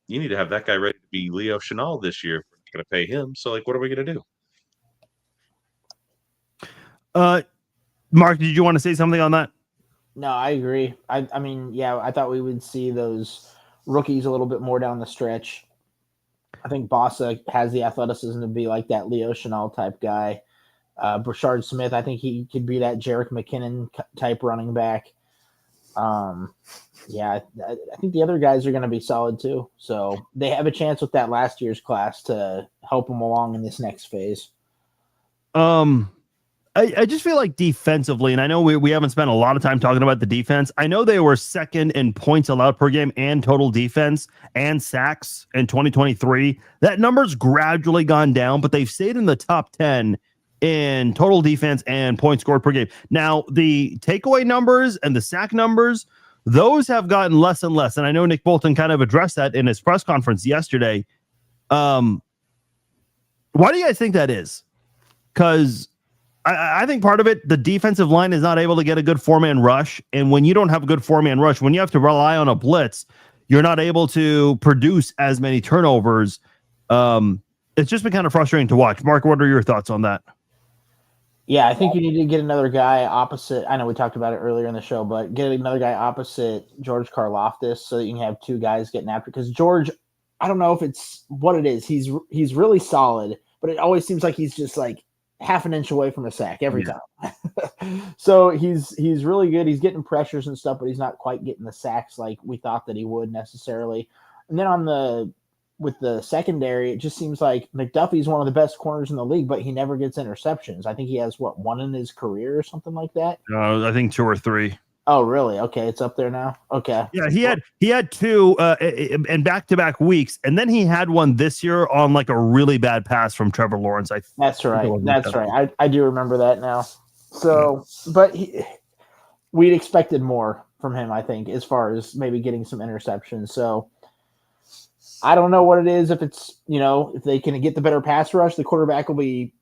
[SPEAKER 2] you need to have that guy ready to be Leo Chenal this year. We're going to pay him. So what are we going to do?
[SPEAKER 1] Mark, did you want to say something on that?
[SPEAKER 3] No, I agree. I mean, yeah, I thought we would see those rookies a little bit more down the stretch. I think Bossa has the athleticism to be like that Leo Chenal type guy. Brashard Smith, I think he could be that Jerick McKinnon type running back. Yeah, I think the other guys are going to be solid too. So they have a chance with that last year's class to help them along in this next phase.
[SPEAKER 1] I just feel like defensively, and I know we haven't spent a lot of time talking about the defense. I know they were second in points allowed per game and total defense and sacks in 2023. That number's gradually gone down, but they've stayed in the top 10 in total defense and points scored per game. Now, the takeaway numbers and the sack numbers, those have gotten less and less. And I know Nick Bolton kind of addressed that in his press conference yesterday. Why do you guys think that is? Because I think part of it, the defensive line is not able to get a good 4-man rush. And when you don't have a good 4-man rush, when you have to rely on a blitz, you're not able to produce as many turnovers. It's just been kind of frustrating to watch. Mark, what are your thoughts on that?
[SPEAKER 3] Yeah, I think you need to get another guy opposite. I know we talked about it earlier in the show, but get another guy opposite George Karlaftis so that you can have 2 guys getting after. Because George, I don't know if it's what it is. He's really solid, but it always seems like he's just like half an inch away from a sack every time. So he's really good. He's getting pressures and stuff, but he's not quite getting the sacks like we thought that he would necessarily. And then with the secondary, it just seems like McDuffie's one of the best corners in the league, but he never gets interceptions. I think he has one in his career or something like that.
[SPEAKER 1] I think 2 or 3.
[SPEAKER 3] Oh, really? Okay, it's up there now. Okay.
[SPEAKER 1] Yeah, he had 2 in back-to-back weeks, and then he had one this year on like a really bad pass from Trevor Lawrence.
[SPEAKER 3] That's right. That's right. I do remember that now. So, but we'd expected more from him, I think, as far as maybe getting some interceptions. So I don't know what it is. If it's, if they can get the better pass rush, the quarterback will be,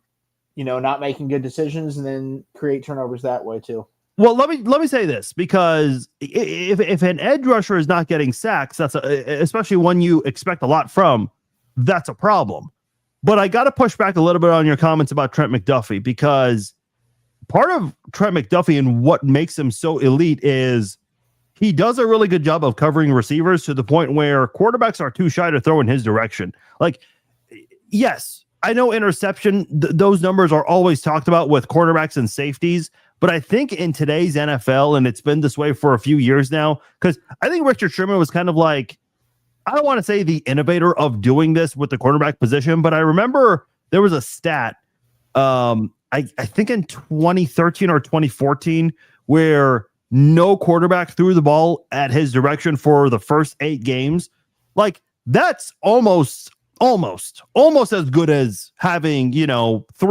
[SPEAKER 3] not making good decisions and then create turnovers that way too.
[SPEAKER 1] Well, let me say this, because if an edge rusher is not getting sacks, that's especially one you expect a lot from, that's a problem. But I got to push back a little bit on your comments about Trent McDuffie, because part of Trent McDuffie and what makes him so elite is he does a really good job of covering receivers to the point where quarterbacks are too shy to throw in his direction. Like, yes, I know interception, those numbers are always talked about with quarterbacks and safeties. But I think in today's NFL, and it's been this way for a few years now, because I think Richard Sherman was kind of like, I don't want to say the innovator of doing this with the quarterback position, but I remember there was a stat, I think in 2013 or 2014, where no quarterback threw the ball at his direction for the first 8 games. Like, that's almost as good as having, 3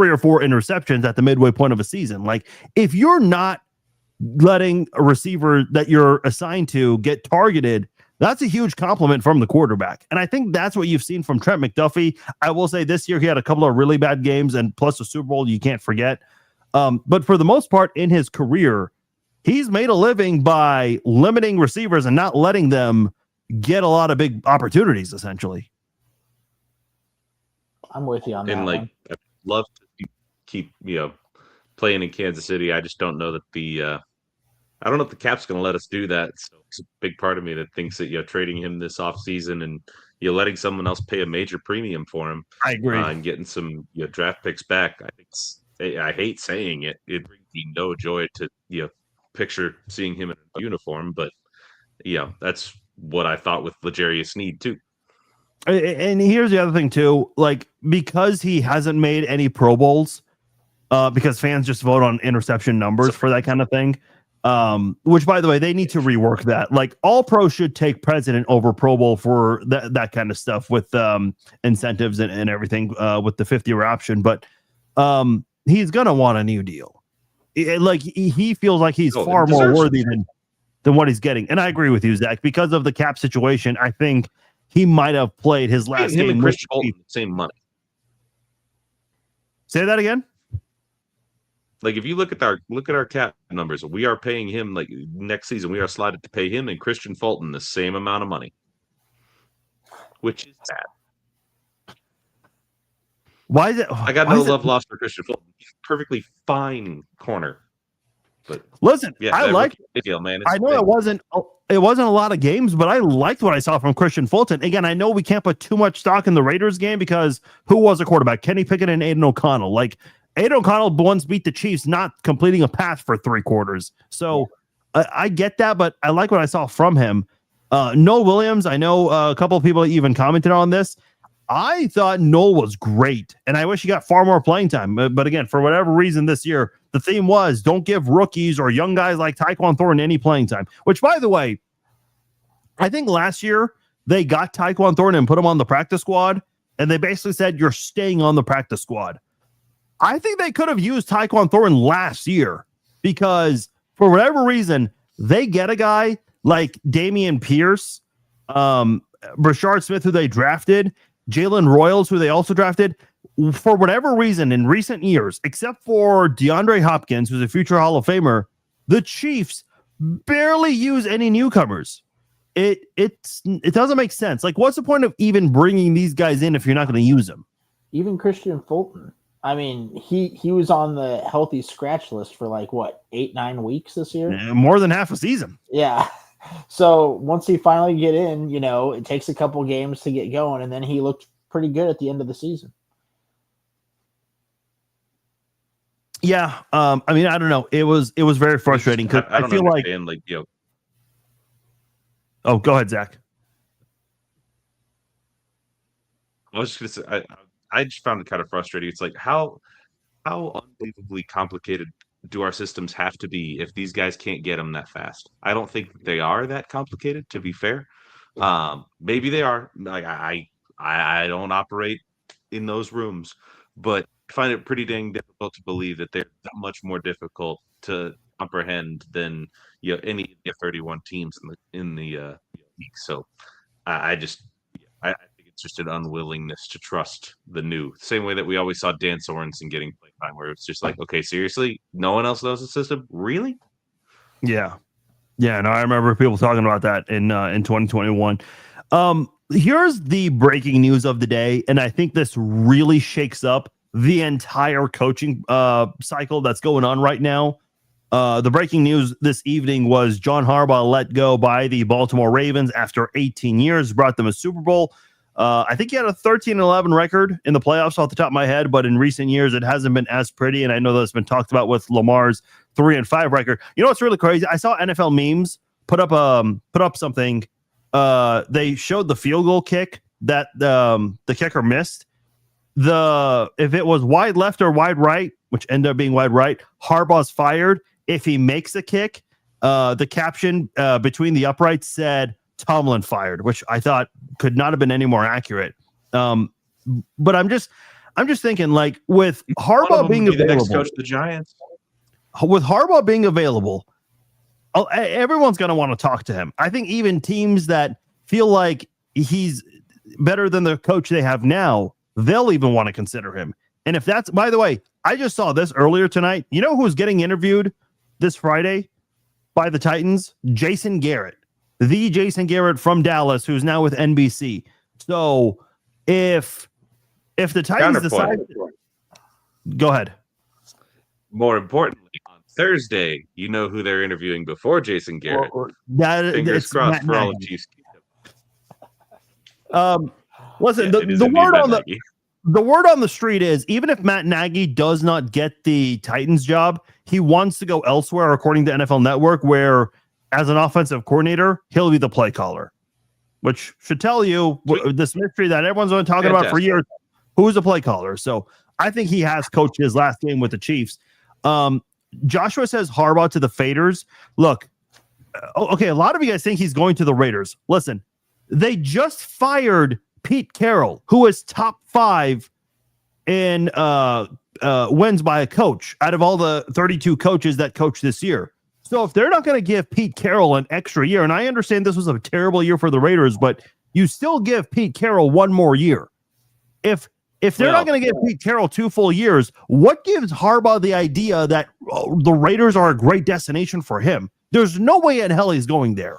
[SPEAKER 1] or 4 interceptions at the midway point of a season. Like, if you're not letting a receiver that you're assigned to get targeted, That's a huge compliment from the quarterback. And I think that's what you've seen from Trent McDuffie. I will say this year he had a couple of really bad games and plus a Super Bowl you can't forget. But for the most part in his career, he's made a living by limiting receivers and not letting them get a lot of big opportunities, essentially.
[SPEAKER 3] I'm with you on that.
[SPEAKER 2] And like,
[SPEAKER 3] one.
[SPEAKER 2] I'd love to keep, playing in Kansas City. I just don't know that I don't know if the cap's going to let us do that. So it's a big part of me that thinks that, trading him this offseason and, letting someone else pay a major premium for him.
[SPEAKER 1] I agree.
[SPEAKER 2] And getting some draft picks back. I hate saying it. It brings me no joy to, picture seeing him in a uniform, but that's what I thought with L'Jarius Sneed too.
[SPEAKER 1] And here's the other thing too, like because he hasn't made any Pro Bowls, because fans just vote on interception numbers for that kind of thing. Which by the way, they need to rework that. Like all pros should take president over Pro Bowl for that kind of stuff with incentives and everything with the 50-year option. But he's gonna want a new deal. He feels like he's far more worthy than what he's getting. And I agree with you, Zach, because of the cap situation. I think he might have played his last game.
[SPEAKER 2] Him and Christian Fulton the same money.
[SPEAKER 1] Say that again.
[SPEAKER 2] Like if you look at our cap numbers, we are paying him like next season. We are slotted to pay him and Christian Fulton the same amount of money, which is sad.
[SPEAKER 1] Why is it?
[SPEAKER 2] I got no love lost for Christian Fulton. He's a perfectly fine corner. But
[SPEAKER 1] listen,
[SPEAKER 2] yeah,
[SPEAKER 1] I like
[SPEAKER 2] deal, man.
[SPEAKER 1] I know it wasn't a lot of games, but I liked what I saw from Christian Fulton. Again, I know we can't put too much stock in the Raiders game because who was a quarterback? Kenny Pickett and Aiden O'Connell. Like Aiden O'Connell once beat the Chiefs not completing a pass for 3 quarters. So I get that, but I like what I saw from him. Noel Williams, I know a couple of people even commented on this. I thought Noel was great, and I wish he got far more playing time. But again, for whatever reason this year, the theme was don't give rookies or young guys like Tyquan Thornton any playing time, which, by the way, I think last year they got Tyquan Thornton and put him on the practice squad, and they basically said, you're staying on the practice squad. I think they could have used Tyquan Thornton last year because for whatever reason, they get a guy like Damian Pierce, Brashard Smith, who they drafted, Jalen Royals, who they also drafted. For whatever reason, in recent years, except for DeAndre Hopkins, who's a future Hall of Famer, the Chiefs barely use any newcomers. It doesn't make sense. Like, what's the point of even bringing these guys in if you're not going to use them?
[SPEAKER 3] Even Christian Fulton. I mean, he was on the healthy scratch list for 8-9 weeks this year.
[SPEAKER 1] More than half a season.
[SPEAKER 3] Yeah. So once he finally get in, it takes a couple games to get going, and then he looked pretty good at the end of the season.
[SPEAKER 1] Yeah, I mean, I don't know. It was very frustrating because I feel like Oh, go ahead, Zach.
[SPEAKER 2] I was just gonna say, I just found it kind of frustrating. It's like how unbelievably complicated do our systems have to be if these guys can't get them that fast? I don't think they are that complicated, to be fair. Maybe they are. Like I don't operate in those rooms, but I find it pretty dang difficult to believe that they're that much more difficult to comprehend than any of the 31 teams in the league. So I think it's just an unwillingness to trust the new. Same way that we always saw Dan Sorensen getting play time, where it's just like, okay, seriously, no one else knows the system, really?
[SPEAKER 1] Yeah. No, I remember people talking about that in 2021. Here's the breaking news of the day, and I think this really shakes up the entire coaching cycle that's going on right now. The breaking news this evening was John Harbaugh let go by the Baltimore Ravens after 18 years, brought them a Super Bowl. I think he had a 13-11 record in the playoffs off the top of my head, but in recent years, it hasn't been as pretty. And I know that's been talked about with Lamar's 3-5 record. You know what's really crazy? I saw NFL memes put up something. They showed the field goal kick that the kicker missed. If it was wide left or wide right, which ended up being wide right, Harbaugh's fired. If he makes a kick, the caption between the uprights said Tomlin fired, which I thought could not have been any more accurate. But I'm just thinking, like, with Harbaugh being available,
[SPEAKER 2] the next coach of the Giants.
[SPEAKER 1] With Harbaugh being available, everyone's going to want to talk to him. I think even teams that feel like he's better than the coach they have now, they'll even want to consider him. And if that's, by the way, I just saw this earlier tonight. You know who's getting interviewed this Friday by the Titans? Jason Garrett, the Jason Garrett from Dallas, who's now with NBC. So if the Titans decide, go ahead.
[SPEAKER 2] More importantly, on Thursday, you know who they're interviewing before Jason Garrett. Fingers crossed for all of Chiefs.
[SPEAKER 1] Listen, the word on the street is, even if Matt Nagy does not get the Titans job, he wants to go elsewhere, according to NFL Network, where as an offensive coordinator, he'll be the play caller, which should tell you this mystery that everyone's been talking about for years. Who's the play caller? So I think he has coached his last game with the Chiefs. Joshua says Harbaugh to the Faders. Look, okay, a lot of you guys think he's going to the Raiders. Listen, they just fired Pete Carroll, who is top 5 in wins by a coach out of all the 32 coaches that coached this year. So if they're not going to give Pete Carroll an extra year, and I understand this was a terrible year for the Raiders, but you still give Pete Carroll one more year. If they're not going to give Pete Carroll 2 full years, what gives Harbaugh the idea that the Raiders are a great destination for him? There's no way in hell he's going there.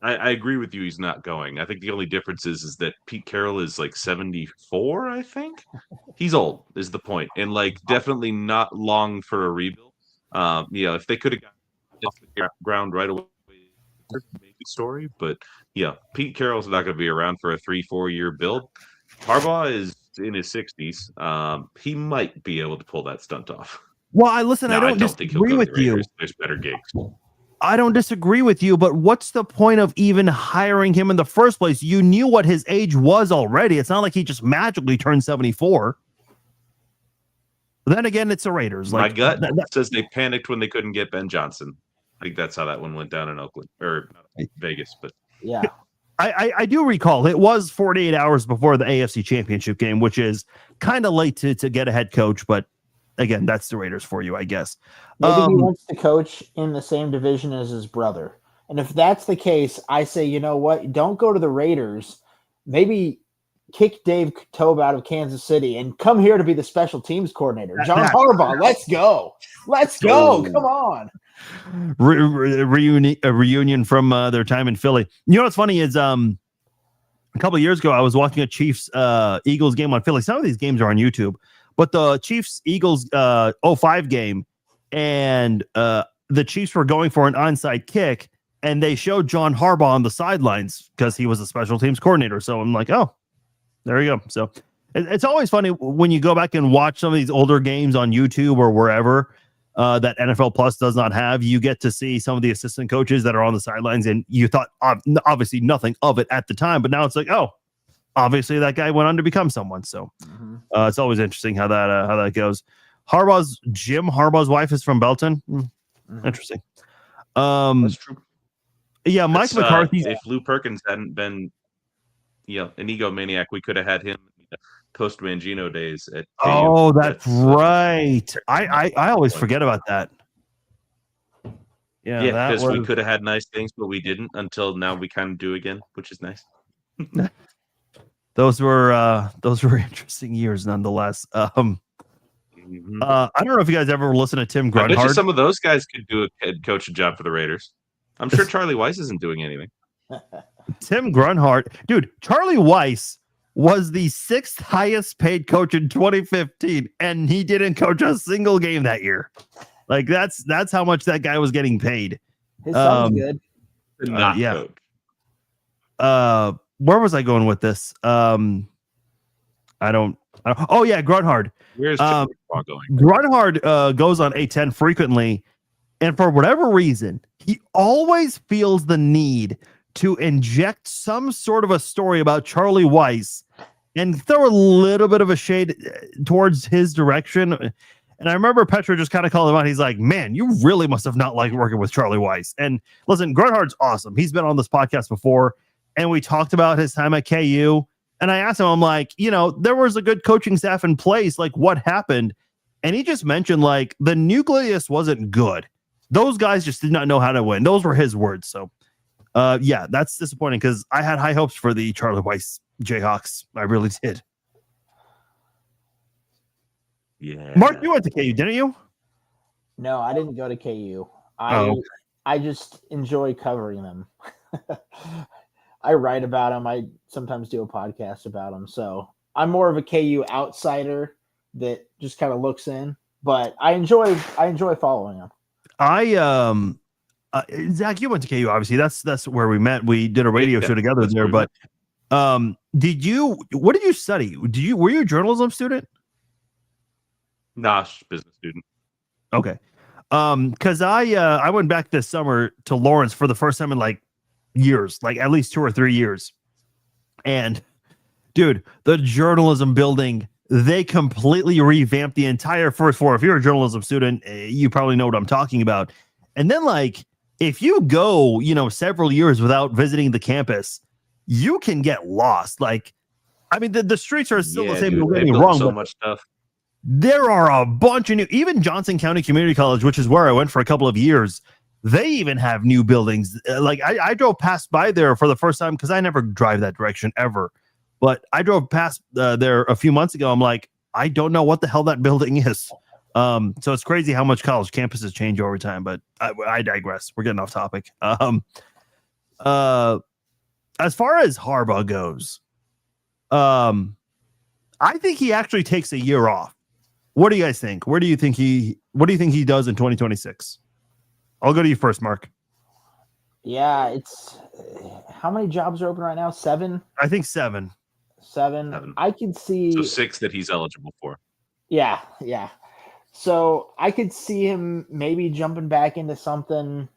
[SPEAKER 2] I agree with you. He's not going. I think the only difference is that Pete Carroll is like 74, I think. He's old is the point. And like definitely not long for a rebuild. If they could have gotten off the ground right away, maybe story. But yeah, Pete Carroll's not going to be around for a 3-4 year build. Harbaugh is in his 60s. He might be able to pull that stunt off.
[SPEAKER 1] Well, I don't disagree with you.
[SPEAKER 2] There's better gigs.
[SPEAKER 1] I don't disagree with you, but what's the point of even hiring him in the first place? You knew what his age was already. It's not like he just magically turned 74. But then again, it's the Raiders.
[SPEAKER 2] My gut says they panicked when they couldn't get Ben Johnson. I think that's how that one went down in Oakland or Vegas. But
[SPEAKER 3] yeah,
[SPEAKER 1] I do recall it was 48 hours before the AFC Championship game, which is kind of late to get a head coach. But again, that's the Raiders for you, I guess.
[SPEAKER 3] Maybe he wants to coach in the same division as his brother. And if that's the case, I say, you know what? Don't go to the Raiders. Maybe kick Dave Tobe out of Kansas City and come here to be the special teams coordinator. John Harbaugh, let's go. Let's go. Come on.
[SPEAKER 1] Reunion from their time in Philly. You know what's funny is a couple of years ago, I was watching a Chiefs Eagles game on Philly. Some of these games are on YouTube. But the Chiefs-Eagles 05 game, and the Chiefs were going for an onside kick, and they showed John Harbaugh on the sidelines because he was a special teams coordinator. So I'm like, oh, there you go. So it's always funny when you go back and watch some of these older games on YouTube or wherever that NFL Plus does not have. You get to see some of the assistant coaches that are on the sidelines, and you thought obviously nothing of it at the time, but now it's like, oh, obviously that guy went on to become someone. So it's always interesting how that goes. Jim Harbaugh's wife is from Belton. Interesting.
[SPEAKER 2] That's true.
[SPEAKER 1] Yeah, Mike McCarthy.
[SPEAKER 2] If Lou Perkins hadn't been, an egomaniac, we could have had him post Mangino days at KU.
[SPEAKER 1] Oh, that's right. I always forget about that. Yeah,
[SPEAKER 2] because we could have had nice things, but we didn't until now. We kind of do again, which is nice.
[SPEAKER 1] Those were interesting years, nonetheless. I don't know if you guys ever listened to Tim Grunhard.
[SPEAKER 2] I bet you some of those guys could do a head coaching job for the Raiders. I'm sure Charlie Weiss isn't doing anything.
[SPEAKER 1] Tim Grunhard, dude. Charlie Weiss was the 6th highest paid coach in 2015, and he didn't coach a single game that year. Like that's how much that guy was getting paid.
[SPEAKER 3] His son's good.
[SPEAKER 1] Yeah. Where was I going with this? Oh yeah, Grunhard.
[SPEAKER 2] Where's going?
[SPEAKER 1] Grunhard goes on A10 frequently, and for whatever reason, he always feels the need to inject some sort of a story about Charlie Weiss and throw a little bit of a shade towards his direction. And I remember Petra just kind of called him out. He's like, man, you really must have not liked working with Charlie Weiss. And listen, Grunhard's awesome. He's been on this podcast before, and we talked about his time at KU. And I asked him, I'm like, there was a good coaching staff in place. Like, what happened? And he just mentioned, like, the nucleus wasn't good. Those guys just did not know how to win. Those were his words. So Yeah, that's disappointing because I had high hopes for the Charlie Weiss Jayhawks. I really did.
[SPEAKER 2] Yeah.
[SPEAKER 1] Mark, you went to KU, didn't you?
[SPEAKER 3] No, I didn't go to KU.
[SPEAKER 1] Oh.
[SPEAKER 3] I just enjoy covering them. I write about them. I sometimes do a podcast about them. So I'm more of a KU outsider that just kind of looks in, but I enjoy following them.
[SPEAKER 1] Zach, you went to KU, obviously. That's where we met. We did a radio show together there. But what did you study? Were you a journalism student?
[SPEAKER 2] Nah, business student.
[SPEAKER 1] Okay. Because I went back this summer to Lawrence for the first time in like years, like at least 2 or 3 years. And dude, the journalism building, they completely revamped the entire first floor. If you're a journalism student, you probably know what I'm talking about. And then like if you go, several years without visiting the campus, you can get lost. Like, I mean, the streets are still the same.
[SPEAKER 2] Dude,
[SPEAKER 1] don't get me wrong,
[SPEAKER 2] so much stuff.
[SPEAKER 1] There are a bunch of new, even Johnson County Community College, which is where I went for a couple of years. They even have new buildings. Like I drove past by there for the first time because I never drive that direction ever. But I drove past there a few months ago. I'm like, I don't know what the hell that building is. So it's crazy how much college campuses change over time. But I digress. We're getting off topic. As far as Harbaugh goes, I think he actually takes a year off. What do you guys think? What do you think he does in 2026? I'll go to you first, Mark.
[SPEAKER 3] Yeah, it's how many jobs are open right now? 7?
[SPEAKER 1] I think 7.
[SPEAKER 3] 7. I could see
[SPEAKER 2] 6 that he's eligible for.
[SPEAKER 3] Yeah. So I could see him maybe jumping back into something,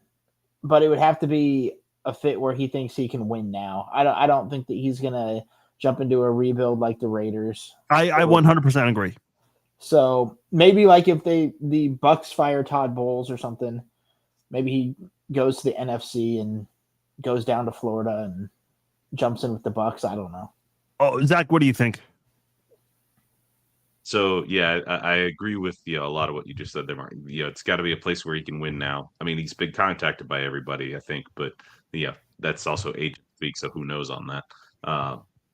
[SPEAKER 3] but it would have to be a fit where he thinks he can win now. I don't think that he's gonna jump into a rebuild like the Raiders.
[SPEAKER 1] I 100% agree.
[SPEAKER 3] So maybe like if the Bucks fire Todd Bowles or something, maybe he goes to the NFC and goes down to Florida and jumps in with the Bucks. I don't know.
[SPEAKER 1] Oh, Zach, what do you think?
[SPEAKER 2] So yeah, I agree with a lot of what you just said there, Martin. It's got to be a place where he can win now. I mean, he's been contacted by everybody, I think, but yeah, that's also agent speak, so who knows on that.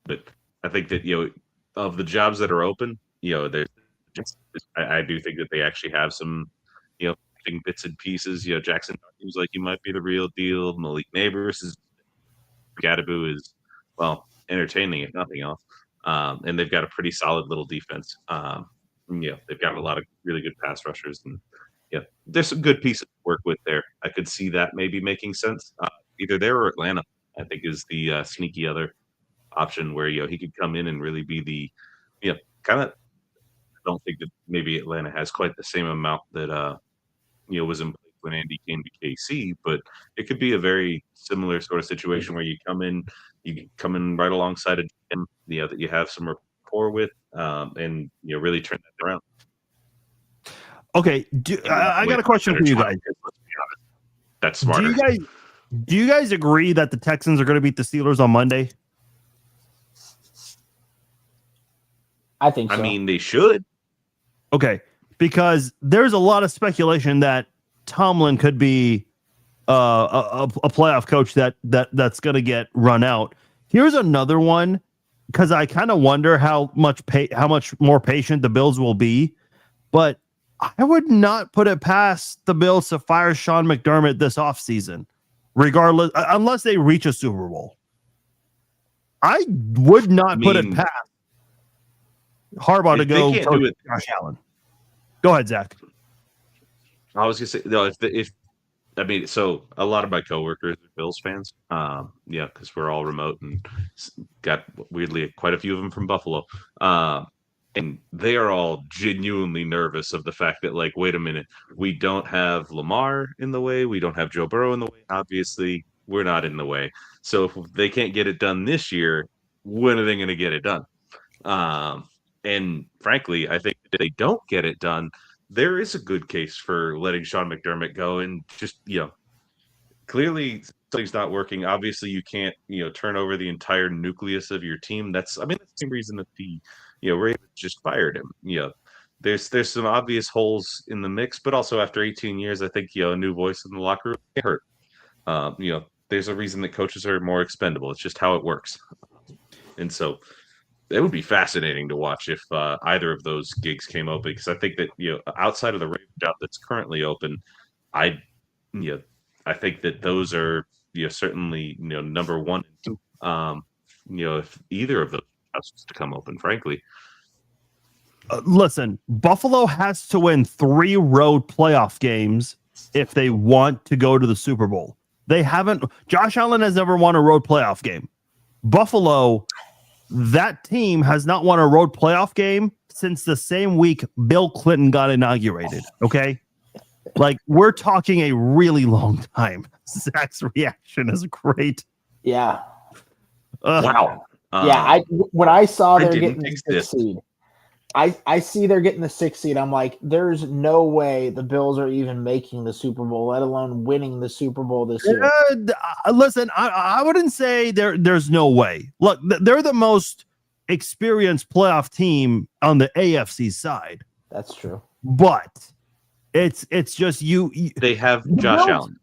[SPEAKER 2] But I think that of the jobs that are open, there's I do think that they actually have some bits and pieces. Jackson seems like he might be the real deal. Malik Neighbors is Gadaboo is entertaining if nothing else. And they've got a pretty solid little defense. They've got a lot of really good pass rushers, and there's some good pieces to work with there. I could see that maybe making sense. Either there or Atlanta, I think, is the sneaky other option where he could come in and really be the kind of. I don't think that maybe Atlanta has quite the same amount that was in place when Andy came to KC, but it could be a very similar sort of situation where you come in right alongside a GM, that you have some rapport with, and really turn that around.
[SPEAKER 1] Okay, I got a question for you guys.
[SPEAKER 2] That's smart.
[SPEAKER 1] Do you guys agree that the Texans are going to beat the Steelers on Monday?
[SPEAKER 3] I think so.
[SPEAKER 2] I mean, they should.
[SPEAKER 1] Okay, because there's a lot of speculation that Tomlin could be a playoff coach that's going to get run out. Here's another one, because I kind of wonder how much more patient the Bills will be, but I would not put it past the Bills to fire Sean McDermott this offseason, regardless, unless they reach a Super Bowl. I would not put it past Harbaugh to go coach Josh Allen. Go ahead, Zach.
[SPEAKER 2] I was gonna say so a lot of my coworkers are Bills fans. Because we're all remote and got weirdly quite a few of them from Buffalo. And they are all genuinely nervous of the fact that, like, wait a minute, we don't have Lamar in the way, we don't have Joe Burrow in the way. Obviously, we're not in the way. So if they can't get it done this year, when are they going to get it done? And frankly, I think if they don't get it done, there is a good case for letting Sean McDermott go and just, clearly something's not working. Obviously, you can't, turn over the entire nucleus of your team. That's the same reason that the, Ravens just fired him. There's some obvious holes in the mix, but also after 18 years, I think, a new voice in the locker room can't hurt. there's a reason that coaches are more expendable. It's just how it works. And so it would be fascinating to watch if either of those gigs came open, because I think that, outside of the Ravens job that's currently open, I think that those are, certainly, number one and two. If either of those was to come open, frankly.
[SPEAKER 1] Listen, Buffalo has to win 3 road playoff games if they want to go to the Super Bowl. They haven't. Josh Allen has never won a road playoff game. Buffalo, that team has not won a road playoff game since the same week Bill Clinton got inaugurated. Okay. Like, we're talking a really long time. Zach's reaction is great.
[SPEAKER 3] Yeah.
[SPEAKER 2] Wow.
[SPEAKER 3] When I saw they're
[SPEAKER 2] didn't
[SPEAKER 3] getting the
[SPEAKER 2] exist.
[SPEAKER 3] 6th seed, I see they're getting the 6th seed. I'm like, there's no way the Bills are even making the Super Bowl, let alone winning the Super Bowl this year.
[SPEAKER 1] Listen, I wouldn't say there's no way. Look, they're the most experienced playoff team on the AFC side.
[SPEAKER 3] That's true.
[SPEAKER 1] But it's just you
[SPEAKER 2] they have Josh Allen.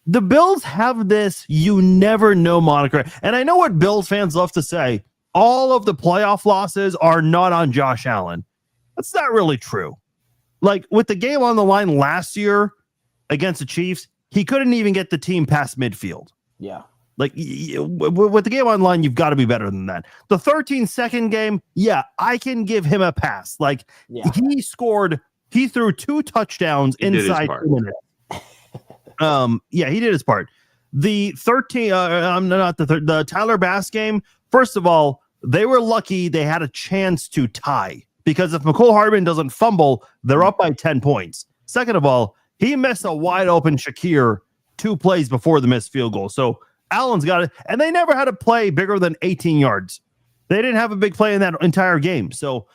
[SPEAKER 1] The Bills have this you never know moniker. And I know what Bills fans love to say. All of the playoff losses are not on Josh Allen. That's not really true. Like, with the game on the line last year against the Chiefs, he couldn't even get the team past midfield.
[SPEAKER 3] Yeah.
[SPEAKER 1] Like, with the game on the line, you've got to be better than that. The 13-second game, yeah, I can give him a pass. Like, he threw 2 touchdowns inside 2 minutes. He did his part. The the Tyler Bass game, first of all, they were lucky they had a chance to tie, because if McCole Hardman doesn't fumble, they're up by 10 points. Second of all, he missed a wide open Shakir 2 plays before the missed field goal. So Allen's got it, and they never had a play bigger than 18 yards. They didn't have a big play in that entire game. So,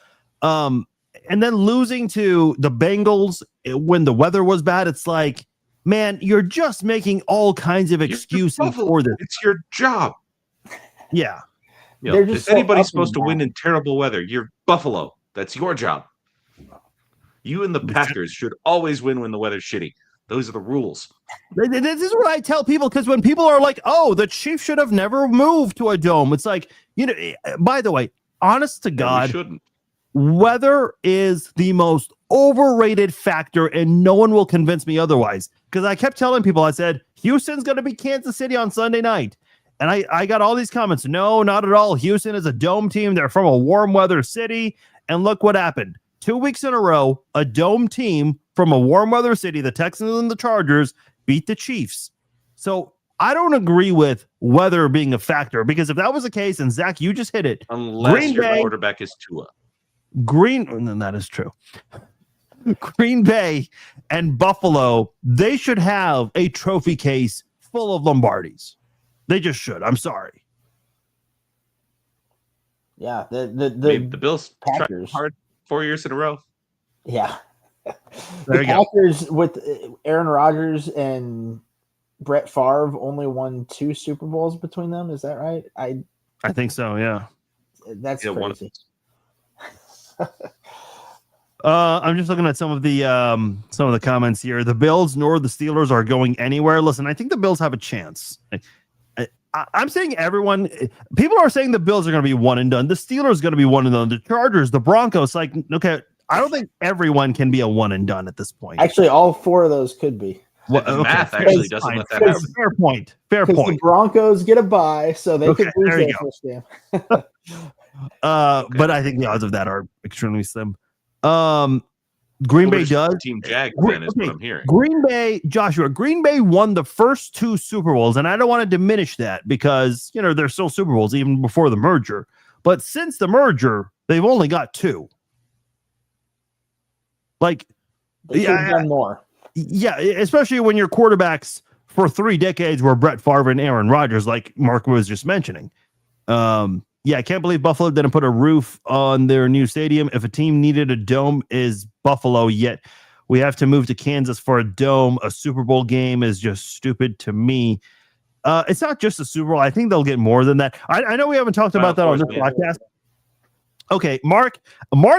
[SPEAKER 1] and then losing to the Bengals when the weather was bad, it's like, man, you're just making all kinds of excuses for this.
[SPEAKER 2] It's your job.
[SPEAKER 1] Yeah.
[SPEAKER 2] If anybody's supposed to win in terrible weather, you're Buffalo. That's your job. You and the Packers should always win when the weather's shitty. Those are the rules.
[SPEAKER 1] This is what I tell people, because when people are like, oh, the Chiefs should have never moved to a dome. It's like, by the way, honest to God,
[SPEAKER 2] shouldn't.
[SPEAKER 1] Weather is the most overrated factor, and no one will convince me otherwise. Because I kept telling people, I said, Houston's going to be Kansas City on Sunday night. And I got all these comments. No, not at all. Houston is a dome team. They're from a warm weather city. And look what happened. 2 weeks in a row, a dome team from a warm weather city, the Texans and the Chargers, beat the Chiefs. So I don't agree with weather being a factor, because if that was the case, and Zach, you just hit it.
[SPEAKER 2] Unless your quarterback is Tua.
[SPEAKER 1] That is true. Green Bay and Buffalo, they should have a trophy case full of Lombardis. They just should. I'm sorry.
[SPEAKER 3] Yeah, the
[SPEAKER 2] Bills
[SPEAKER 3] Packers
[SPEAKER 2] tried hard 4 years in a row.
[SPEAKER 3] Yeah,
[SPEAKER 1] there
[SPEAKER 3] the Packers with Aaron Rodgers and Brett Favre only won 2 Super Bowls between them. Is that right?
[SPEAKER 1] I think so. Yeah,
[SPEAKER 3] that's crazy.
[SPEAKER 1] I'm just looking at some of the comments here. The Bills nor the Steelers are going anywhere. Listen, I think the Bills have a chance. I'm saying people are saying the Bills are going to be one and done. The Steelers are going to be one and done. The Chargers, the Broncos, okay, I don't think everyone can be a one and done at this point.
[SPEAKER 3] Actually, all 4 of those could be.
[SPEAKER 2] Well, okay, math actually doesn't let that happen.
[SPEAKER 1] Fair point.
[SPEAKER 3] The Broncos get a bye, so they could lose their first game.
[SPEAKER 1] But I think the odds of that are extremely slim. Green Bay does.
[SPEAKER 2] Team Jag fan is what I'm hearing.
[SPEAKER 1] Green Bay won the first 2 Super Bowls, and I don't want to diminish that, because they're still Super Bowls even before the merger. But since the merger, they've only got 2. Like,
[SPEAKER 3] they could have done more.
[SPEAKER 1] Yeah, especially when your quarterbacks for 3 decades were Brett Favre and Aaron Rodgers, like Mark was just mentioning. I can't believe Buffalo didn't put a roof on their new stadium. If a team needed a dome, is Buffalo, yet we have to move to Kansas for a dome. A Super Bowl game is just stupid to me. It's not just a Super Bowl. I think they'll get more than that. I know we haven't talked about that on this podcast. Okay, Mark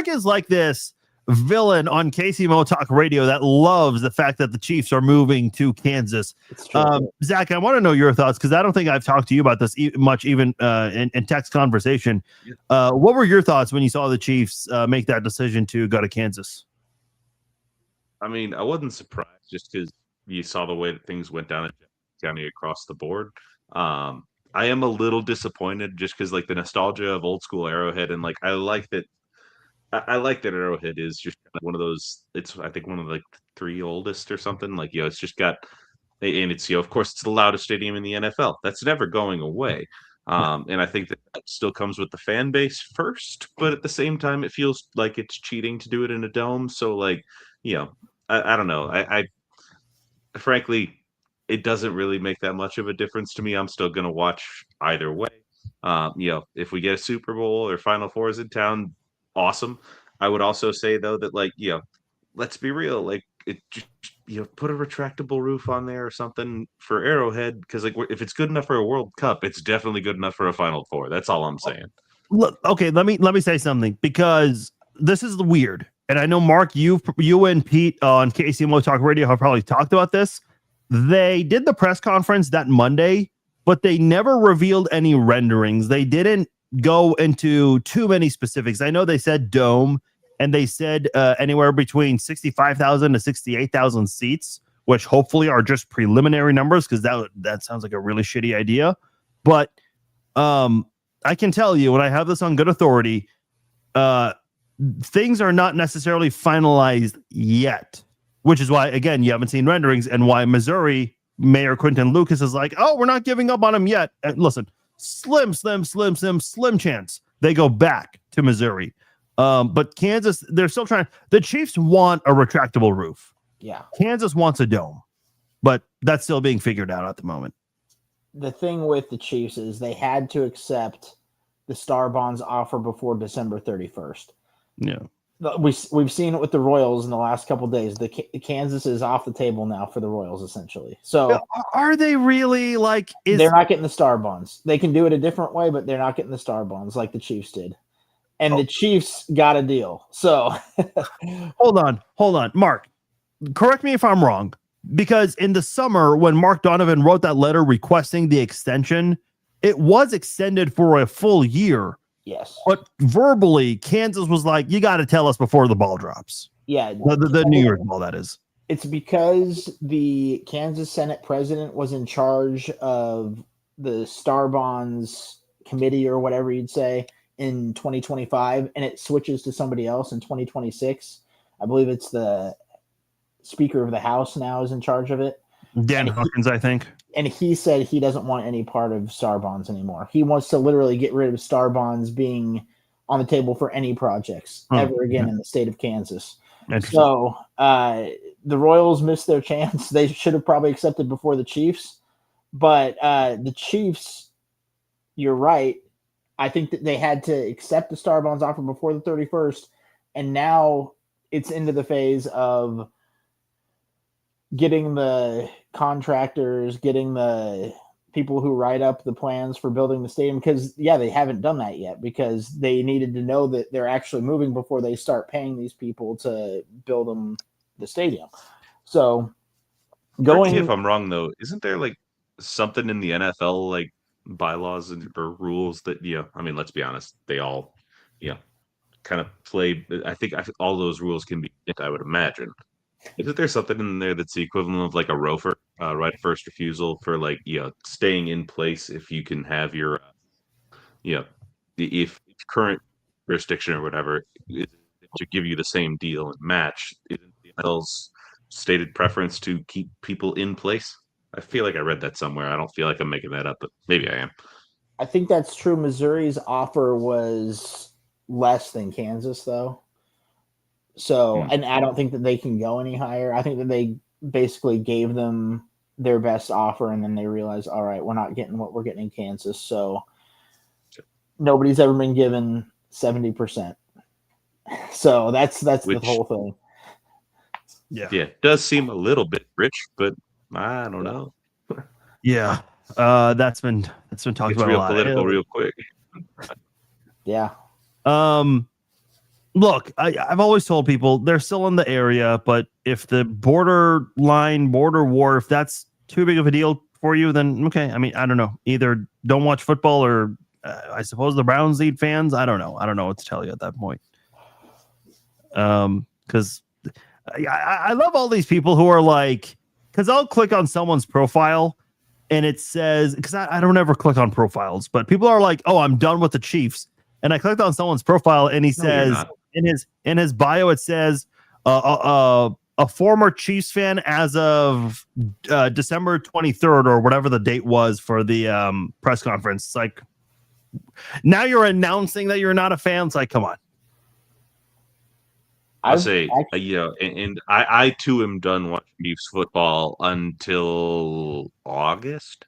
[SPEAKER 1] is like this. villain on KCMO Talk Radio that loves the fact that the Chiefs are moving to Kansas.
[SPEAKER 3] It's true.
[SPEAKER 1] Zach, I want to know your thoughts because I don't think I've talked to you about this much, even in text conversation. What were your thoughts when you saw the Chiefs make that decision to go to Kansas?
[SPEAKER 2] I mean, I wasn't surprised just because you saw the way that things went down at County across the board. I am a little disappointed just because like the nostalgia of old school Arrowhead, and like I like that Arrowhead is just kind of one of those. It's I think one of like 3 oldest or something. Like it's just got, and it's of course it's the loudest stadium in the NFL. That's never going away. And I think that still comes with the fan base first, but at the same time, it feels like it's cheating to do it in a dome. So like, I don't know. I frankly, it doesn't really make that much of a difference to me. I'm still going to watch either way. If we get a Super Bowl or Final Fours in town, awesome. I would also say though that like, let's be real, like it just, put a retractable roof on there or something for Arrowhead because like if it's good enough for a World Cup, it's definitely good enough for a Final Four. That's all I'm saying.
[SPEAKER 1] Look, okay, let me say something because this is weird, and I know Mark, you and Pete on KCMO Talk Radio have probably talked about this. They did the press conference that Monday, but they never revealed any renderings. They didn't go into too many specifics. I know they said dome, and they said anywhere between 65,000 to 68,000 seats, which hopefully are just preliminary numbers because that sounds like a really shitty idea. But I can tell you, when I have this on good authority, things are not necessarily finalized yet, which is why, again, you haven't seen renderings and why Missouri Mayor Quinton Lucas is like, oh, we're not giving up on him yet. And listen, slim chance they go back to Missouri. But Kansas, they're still trying. The Chiefs want a retractable roof.
[SPEAKER 3] Yeah.
[SPEAKER 1] Kansas wants a dome, but that's still being figured out at the moment.
[SPEAKER 3] The thing with the Chiefs is they had to accept the Star Bonds offer before December 31st.
[SPEAKER 1] Yeah.
[SPEAKER 3] We've seen it with the Royals in the last couple of days. The Kansas is off the table now for the Royals, essentially. So
[SPEAKER 1] are they really like?
[SPEAKER 3] They're not getting the Star Bonds. They can do it a different way, but they're not getting the Star Bonds like the Chiefs did. And the Chiefs got a deal. So
[SPEAKER 1] hold on, Mark. Correct me if I'm wrong, because in the summer when Mark Donovan wrote that letter requesting the extension, it was extended for a full year.
[SPEAKER 3] Yes.
[SPEAKER 1] But verbally, Kansas was like, you got to tell us before the ball drops.
[SPEAKER 3] Yeah.
[SPEAKER 1] The New Year's ball, that is.
[SPEAKER 3] It's because the Kansas Senate president was in charge of the Star Bonds committee or whatever you'd say in 2025, and it switches to somebody else in 2026. I believe it's the Speaker of the House now is in charge of it.
[SPEAKER 1] Dan Hawkins, I think.
[SPEAKER 3] And he said he doesn't want any part of Star Bonds anymore. He wants to literally get rid of Star Bonds being on the table for any projects ever again in the state of Kansas. So the Royals missed their chance. They should have probably accepted before the Chiefs. But the Chiefs, you're right. I think that they had to accept the Star Bonds offer before the 31st. And now it's into the phase of getting the contractors, getting the people who write up the plans for building the stadium. Because, they haven't done that yet because they needed to know that they're actually moving before they start paying these people to build them the stadium. So
[SPEAKER 2] Correct me if I'm wrong, though, isn't there like something in the NFL, like bylaws or rules that, I mean, let's be honest, they all, kind of play. I think all those rules can be, I would imagine. Isn't there something in there that's the equivalent of like a ROFR, right of first refusal for like, staying in place if you can have your, if current jurisdiction or whatever to give you the same deal and match, isn't the NFL's stated preference to keep people in place? I feel like I read that somewhere. I don't feel like I'm making that up, but maybe I am.
[SPEAKER 3] I think that's true. Missouri's offer was less than Kansas, though. So, and I don't think that they can go any higher. I think that they basically gave them their best offer, and then they realized, all right, we're not getting what we're getting in Kansas. So nobody's ever been given 70%. So that's the whole thing.
[SPEAKER 2] Yeah. It does seem a little bit rich, but I don't know.
[SPEAKER 1] Yeah. That's been talked about
[SPEAKER 2] real
[SPEAKER 1] a lot.
[SPEAKER 2] Political real quick.
[SPEAKER 3] Yeah.
[SPEAKER 1] Look, I've always told people they're still in the area, but if the border war, if that's too big of a deal for you, then okay. I mean, I don't know. Either don't watch football or I suppose the Browns need fans. I don't know. I don't know what to tell you at that point. Because I love all these people who are like, because I'll click on someone's profile and it says, because I don't ever click on profiles, but people are like, oh, I'm done with the Chiefs. And I clicked on someone's profile and he says in his bio, it says a former Chiefs fan as of December 23rd or whatever the date was for the press conference. It's like, now you're announcing that you're not a fan. It's like, come on.
[SPEAKER 2] I'll say, and I too am done watching Chiefs football until August.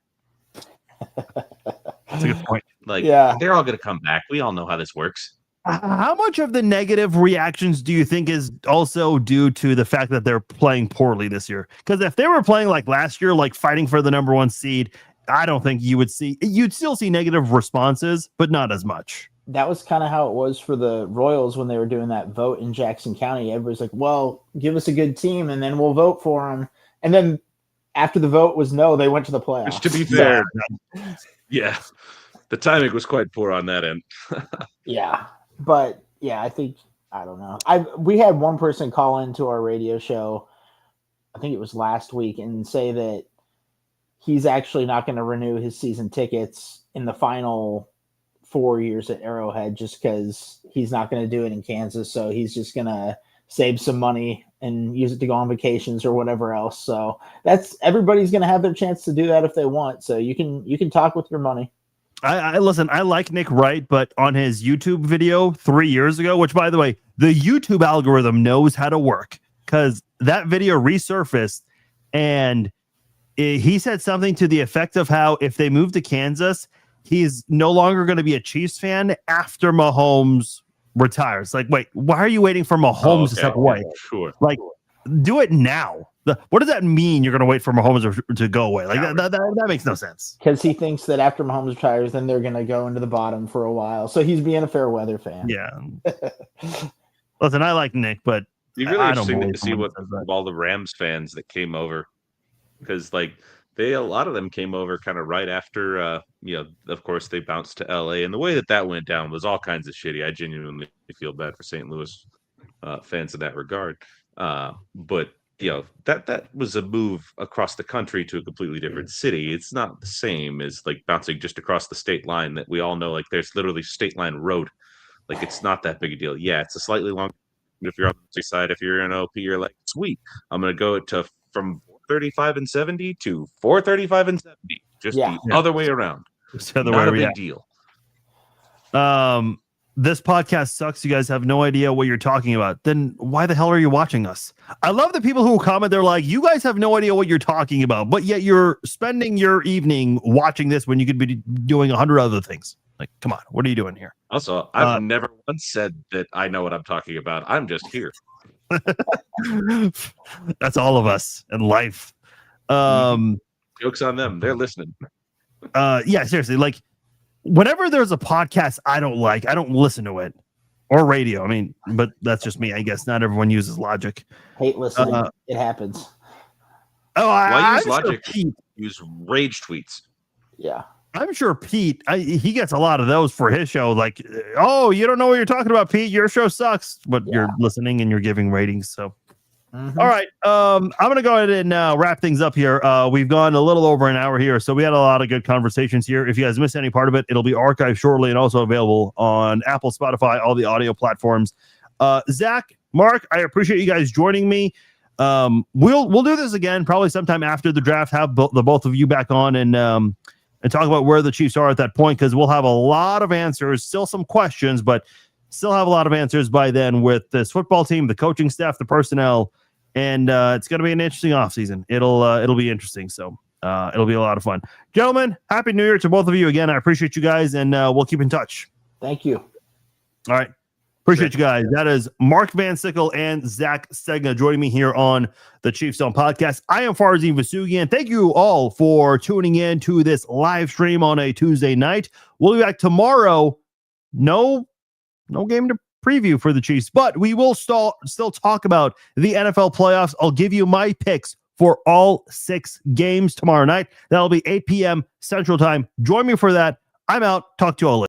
[SPEAKER 1] That's a good point.
[SPEAKER 2] They're all going to come back. We all know how this works.
[SPEAKER 1] How much of the negative reactions do you think is also due to the fact that they're playing poorly this year? Because if they were playing like last year, like fighting for the number 1 seed, I don't think you'd still see negative responses, but not as much.
[SPEAKER 3] That was kind of how it was for the Royals when they were doing that vote in Jackson County. Everybody's like, well, give us a good team and then we'll vote for them. And then after the vote was no, they went to the playoffs.
[SPEAKER 2] Which, to be fair, yeah, the timing was quite poor on that end.
[SPEAKER 3] Yeah. But yeah, I think, I don't know. We had one person call into our radio show, I think it was last week, and say that he's actually not going to renew his season tickets in the final 4 years at Arrowhead just because he's not going to do it in Kansas. So he's just going to save some money and use it to go on vacations or whatever else. So everybody's going to have their chance to do that if they want. So you can talk with your money.
[SPEAKER 1] I listen, I like Nick Wright, but on his YouTube video 3 years ago, which by the way, the YouTube algorithm knows how to work because that video resurfaced and he said something to the effect of how if they move to Kansas, he's no longer going to be a Chiefs fan after Mahomes retires. Like, wait, why are you waiting for Mahomes to step away?
[SPEAKER 2] Sure.
[SPEAKER 1] Like, do it now. What does that mean? You're going to wait for Mahomes to go away? Like that makes no sense.
[SPEAKER 3] Because he thinks that after Mahomes retires, then they're going to go into the bottom for a while. So he's being a fair weather fan.
[SPEAKER 1] Yeah. Listen, I like Nick, but
[SPEAKER 2] it's really interesting to see what all the Rams fans that came over, because like a lot of them came over kind of right after, of course they bounced to LA, and the way that went down was all kinds of shitty. I genuinely feel bad for St. Louis fans in that regard. But that was a move across the country to a completely different city. It's not the same as like bouncing just across the state line that we all know. Like there's literally state line road. Like it's not that big a deal. Yeah, it's a slightly long. If you're on the side, if you're in OP, you're like, sweet, I'm gonna go from 35 and 70 to 435 and 70. Just the other way around. Not a big deal.
[SPEAKER 1] This podcast sucks. You guys have no idea what you're talking about. Then why the hell are you watching us? I love the people who comment. They're like, you guys have no idea what you're talking about, but yet you're spending your evening watching this when you could be doing 100 other things. Like, come on, what are you doing here?
[SPEAKER 2] Also, I've never once said that I know what I'm talking about. I'm just here.
[SPEAKER 1] That's all of us in life.
[SPEAKER 2] Joke's on them. They're listening.
[SPEAKER 1] Yeah, seriously. Like, whenever there's a podcast I don't like, I don't listen to it, or radio. I mean, but that's just me. I guess not everyone uses Logic.
[SPEAKER 3] Hate listening. It happens.
[SPEAKER 1] Oh,
[SPEAKER 2] I use Logic. Use rage tweets.
[SPEAKER 3] Yeah.
[SPEAKER 1] I'm sure Pete, he gets a lot of those for his show. Like, oh, you don't know what you're talking about, Pete. Your show sucks, but you're listening and you're giving ratings. So, all right. I'm going to go ahead and wrap things up here. We've gone a little over an hour here, so we had a lot of good conversations here. If you guys missed any part of it, it'll be archived shortly and also available on Apple, Spotify, all the audio platforms. Zach, Mark, I appreciate you guys joining me. We'll do this again probably sometime after the draft. Have the both of you back on and talk about where the Chiefs are at that point, because we'll have a lot of answers, still some questions, but still have a lot of answers by then with this football team, the coaching staff, the personnel, and it's going to be an interesting offseason. It'll be interesting, so it'll be a lot of fun. Gentlemen, Happy New Year to both of you again. I appreciate you guys, and we'll keep in touch.
[SPEAKER 3] Thank you.
[SPEAKER 1] All right. Appreciate you guys. That is Mark Van Sickle and Zach Stegna joining me here on the Chiefs Zone podcast. I am Farzin Vasugian. Thank you all for tuning in to this live stream on a Tuesday night. We'll be back tomorrow. No game to preview for the Chiefs, but we will still talk about the NFL playoffs. I'll give you my picks for all 6 games tomorrow night. That'll be 8 p.m. Central Time. Join me for that. I'm out. Talk to you all later.